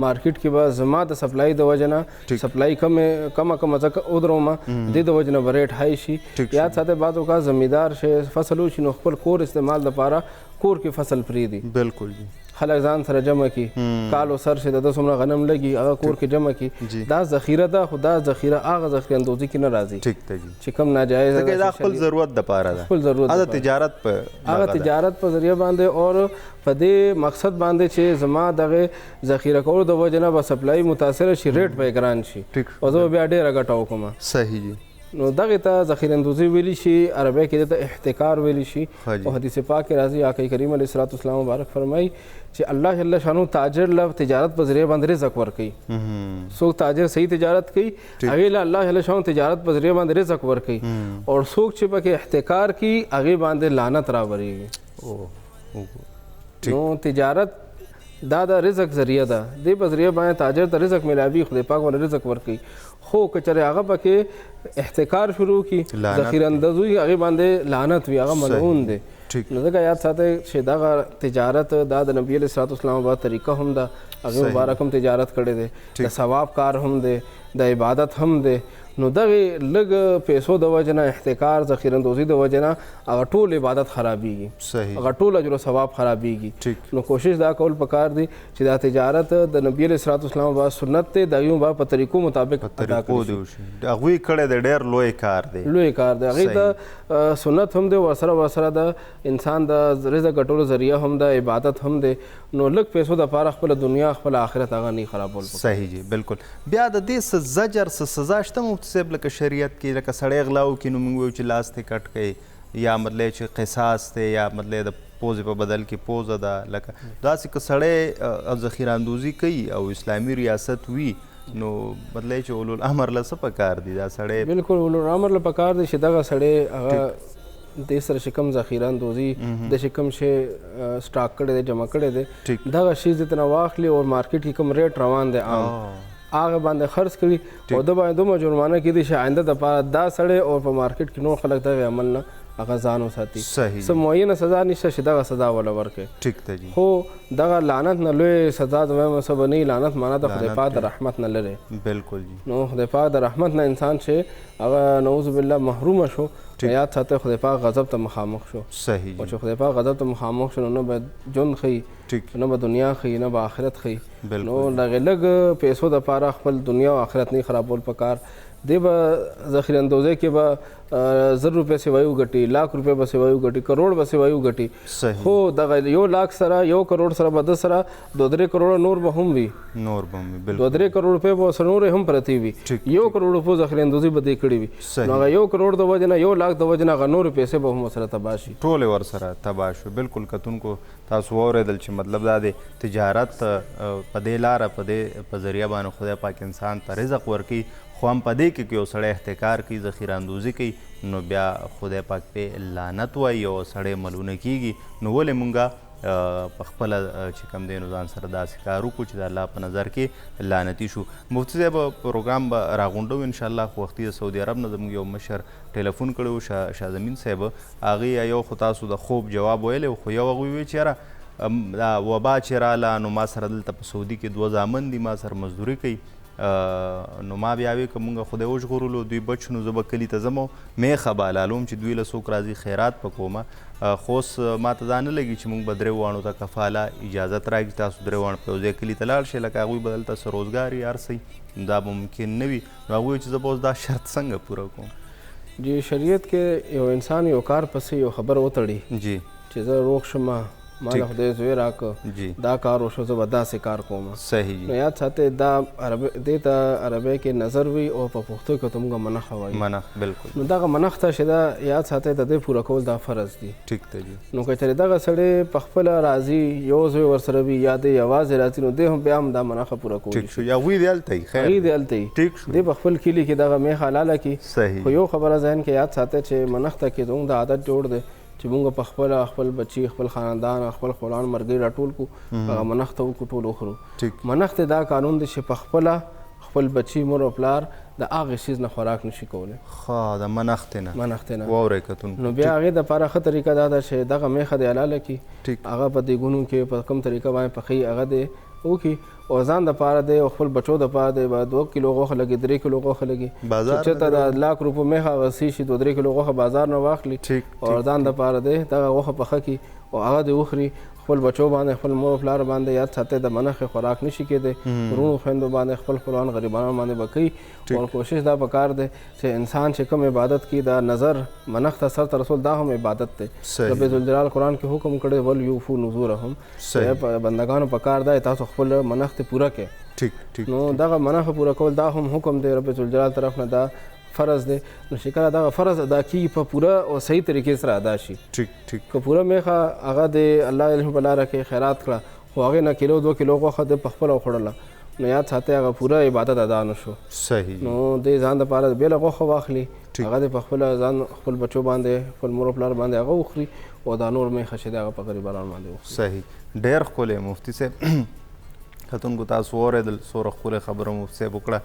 S3: مارکیټ کې به زما د سپلای د وجه نه سپلای کمه ځکه ودرومه، دې د وجه نه به ریټ های شي. یاد ساتئ بعض اوقات زمیندار شي فصل وشي نو خپل کور استعمال دپاره کور کې فصل پرېږدي.
S1: بالکل جی.
S3: خلک ځان سره جمع کړي، کال او سر چې د ده څومره غنم لګي هغه کور کې جمع کړي. دا ذخیره ده، خو دا ذخیره هغه ذخیره اندوزي کې نه راځي.
S1: ټیک ده جی.
S3: چې کوم ناجایز
S1: ده دا خپل ضرورت دپاره ده،
S3: خپل ضرورت
S1: هغه تجارت په
S3: هغه تجارت په ذریعه باندې او په دې مقصد باندې چې زما دغه ذخیره کولو د وجه نه به سپلای متاثره شي، ریټ به ګران شي او زه بیا ډېره ګټه وکړم.
S1: صحیح جی.
S3: نو دغه ته ذخیره اندوزي ویلی شي، عربی کې ته احتکار ویلی شي. او حدیث پاک کې راځي آقا کریم علیه الصلوۃ والسلام مبارک فرمایي چې الله جل شانو تاجر له تجارت په ذریعه باندې رزق ورکوي. څوک تاجر صحیح تجارت کوي هغې له الله جل شانو تجارت په ذریعه باندې رزق ورکوي، او څوک چې پکې احتکار کوي هغې باندې لعنت راوریږي. نو تجارت دا د رزق ذریعه ده، دې په ذریعه باندې تاجر ته رزق ملاوي، خدای پاک باندې رزق ورکوي. خو که چېرې هغه پکې احتکار شروع کړي، ذخیره اندوزي هغې باندې لعنت وي، هغه ملعون دی. نو ځکه یاد ساتئ چې دغه تجارت دا د نبي علیه الصلوۃ والسلام بعد طریقه هم ده، هغې مبارک هم تجارت کړی دی، د ثواب کار هم دی، د عبادت هم دی. نو دغې لږ پیسو د وجه نه احتکار ذخیره اندوزي د وجه نه هغه ټول عبادت خرابېږي، هغه ټول اجر و ثواب خرابېږي. نو کوشش دا کول پکار دی چې دا تجارت د نبي علیه الصلوۃ والسلام بعد سنت دی، د هغوی په طریقو مطابق ادا کړی شي.
S1: هغوی کړی دی ډېر لوی کار دی،
S3: لوی کار دی. هغې ته سنت هم دی، ورسره د انسان د رزق ګټلو ذریعه هم ده، عبادت هم دی. نو لږ پیسو دپاره خپله دنیا خپل آخرت هغه نه خرابول.
S1: صحیح جی بالکل. بیا د دې څه زجر څه سزا شته مفتي صاحب؟ لکه شریعت کې لکه سړی غلا وکړي نو موږ وایو چې لاس ترې کټ کړئ، یا مطلب چې قصاص دی، یا مطلب د پوزې په بدل کې پوزه ده. لکه داسې که سړی ذخیره اندوزي کوي او اسلامي ریاست وي نو مطلب چې اولو الامر له څه پکار دي دا سړی؟
S3: بالکل اولو الامر له پکار دی چې دغه سړی هغه دې سره چې کوم ذخیره اندوزي د چې کوم شی سټاک کړی دی جمع کړی دی دغه شی دې ترنه واخلي او مارکیټ کې کوم ریټ روان دی عام هغه باندې خرڅ کړي او د باندې دومره جرمانه کېدی چې آینده دپاره دا سړی او په مارکیټ کې نور خلک دغه عمل نه هغه ځان وساتي څه معینه سزا نشته چې دغه سزا وله ورکړي
S1: ټیک ده جی
S3: خو دغه لعنت نه لوی سزا د وایم څه به نه لعنت معنا د خدای پاک د رحمت نه لرې
S1: بالکل جی
S3: نو خدای پاک د رحمت نه انسان چې هغه نعوذ بالله محرومه شو یاد ساته خدای پاک غضب ته مخامخ شو
S1: صحیح
S3: او چې خدای پاک غضب ته مخامخ شو نو به ژوند ښیي نه به دنیا ښیي نه به آخرت ښیي نو لږ لږ پیسو دپاره خپل دنیا او آخرت نه خرابول پکار دی به ذخیره اندوزۍ کې به 1,000 روپۍ سیوایي وګټي 1,00,000 روپۍ به سیوایي وګټي کروڑ به سیوایي وګټي خو دغه 1,00,000 سره 1 کروڑ سره به د سره 2-3 کروڑ نور به هم وي 2-3 کروڑ روپۍ به سره نور هم پرتی وي 1 کروڑ روپۍ ذخیره اندوزي به دې کړې وي نو هغه 1 کروڑ د وجې نه 1,00,000 د وجې نه هغه نورې پیسې به هم سره تباه شي
S1: ټولې ورسره تباه شو بالکل کتونکو تاسو واورېدل چې مطلب دا دی تجارت په دې لاره په ذریعه باندې خدای پاک انسان ته رزق ورکوي خو هم په دې کې یو سړی احتکار کوي ذخیره اندوزي کوي نو بیا خدای پاک پې لعنت وایي او سړی ملونه کیږي نو ولې مونږه په خپله چې کوم دی نو ځان سره داسې کار وکړو چې د الله په نظر کې لعنتي شو مفتي صاحب پروګرام به راغونډو انشاءالله خو وختي د سعودي عرب نه زموږ یو مشر ټلیفون کړی شاه زمین صاحب هغې یو خو تاسو د خوب جواب ویلی خو یو هغوی وی چې یاره دا وبا چې راله نو ما سره دلته په سعودي کې 2 زامن دي ما سره مزدوري کوي نو ما بیا وی که مونږ خدای وژغورلو دوی بچ نو زه به کلي ته ځم او میخه به حلالوم چې دوی له څوک راځي خیرات به کومه خو اوس ما ته دا نه لګي چې مونږ به 3 واڼو ته کفاله اجازت راکړي تاسو 3 واڼو په یو ځای کلي ته لاړ شئ لکه هغوی به دلته څه روزګار یې هر څه دا به ممکن نه وي نو هغوی چې زه به اوس دا شرط څنګه پوره کوم
S3: جی شریعت کې یو انسان یو کار پسې یو خبر وتړي
S1: جی
S3: چې زه روغ شم ما له خدای زوی راکړه دا کار وشو زه به داسې کار کوم
S1: صحیح
S3: نو یاد ساتئ دا دې ته عربی کې نظر وي او په پښتو کې ته موږ منښه وایي
S1: منښ بالکل
S3: نو دغه منښ ته چې دا یاد ساتئ د دې پوره کول دا فرض دي
S1: ټیک دی جی
S3: نو که چېرې دغه سړی په خپله راځي یو زوی ورسره وي یا دی یوازې راځي نو دی هم بیا هم دا منښه پوره کولی
S1: شي هغوی دی هلته وي خیر
S3: هغوی دی هلته وي دی په خپل کلي کې دغه میخ حلاله کړي خو یو خبره ذهن کې یاد ساتئ چې منښ ته کې زموږ د عادت جوړ دی چې مونږ په خپله خپل بچي خپل خاندان خپل خپلوان مرګري راټول کړو هغه منښت ته وکړو ټول وخورو منښت دا قانون دی چې په خپله خپل بچي مور او پلار د هغې څیز نه خوراک نشي کولی
S1: د منښتې
S3: نه
S1: واورئ کتونکو
S3: نو بیا هغې دپاره ښه طریقه دا ده چې دغه میخه دې حلاله کړي هغه په دیګونو کې په کوم طریقه باندې پخوي هغه دې وکړي او ځان دپاره دی او خپل بچو دپاره دی به 2 کیلو غوښه لګي 3 کیلو غوښه لګي چې چېرته د 1,00,000 روپو میخه غسي شي 2-3 کیلو غوښه بازار نه واخلي او ځان دپاره دی دغه غوښه پخه کړي او هغه دې وخوري خپل بچو باندې خپل مور پلار باندې یاد ساتئ د منښې خوراک نشي کېدی وروڼو خویندو باندې خپل خپلوان غریبانو باندې به کوي او کوشش دا پکار دی چې انسان چې کوم عبادت کوي دا نظر منښت ته سر ته رسول دا هم عبادت دی رب ذوالجلال قرآن کې حکم کړی ولیوفوا نذورهم بندګانو پکار دی تاسو خپل منښت پوره کړئ نو دغه منښه پوره کول دا هم حکم دی رب ذوالجلال طرف نه دا فرض دی نو چې کله دغه فرض ادا کېږي په پوره او صحیح طریقې سره ادا شي که پوره میخه هغه د الله علم په لاره کې خیرات کړه خو هغې نه کیلو 2 کیلو غوښه د په خپله وخوړله نو یاد ساتئ هغه پوره عبادت ادا نه شو
S1: صحیح
S3: نو د ځان دپاره بېله غوښه واخلي هغه د په خپله ځان خپل بچو باندې خپل مور او پلار باندې هغه وخوري او دا نور میخه چې دی هغه په غریبانو باندې وخوري
S1: صحیح ډېر ښکلی مفتي صاحب کتونکو تاسو واورېدل څومره ښکلې خبره مفتي صاحب وکړه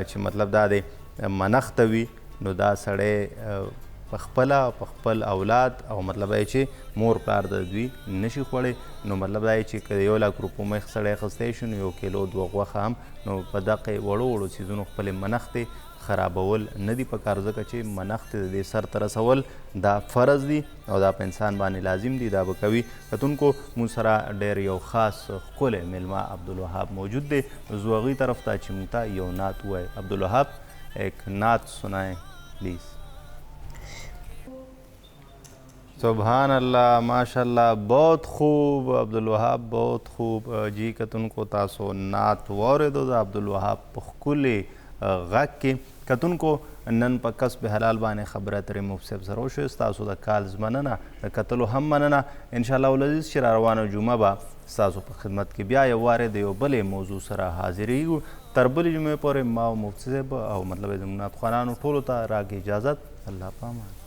S1: چې مطلب دا دی منښت وي نو دا سړی په خپله په خپل اولاد او مطلب دی چې مور پلار د دوی نشي خوړی نو مطلب دا چې که د 1,00,000 روپو میخ سړی اخیستی شي نو 1 کیلو 2 غوښه هم نو په دغې وړو څیزونو خپلې منښتې خرابول نه دي پکار ځکه چې منښت د دې سر ته رسول دا فرض دي او دا په انسان باندې لازم دي دا به کوي کتونکو مونږ سره ډېر یو خاص ښکلی میلمه عبدالوهاب موجود دی زو هغوی طرف ته چې مونږ ته یو نعت ووایي عبدالوهاب ایک نعت سنائیں پلیز سبحان اللہ ماشاء اللہ بہت خوب عبدالوهاب بہت خوب جی کتونکو تاسو نعت واورېدو د عبدالوهاب په ښکلې غږ کې کتونکو نن په کسب حلال باندې خبره اترې مفتي صاحب سره وشوې ستاسو د کالز مننه د کتلو هم مننه انشاءالله العزیز چې را روانه جمعه به ستاسو په خدمت کې بیا یو وارې د یو بلې موضوع سره حاضرېږو تر بلې جمعې پورې ما او مفتي صاحب او مطلب زموږ نعت خوانانو ټولو ته راکړي اجازت الله په امان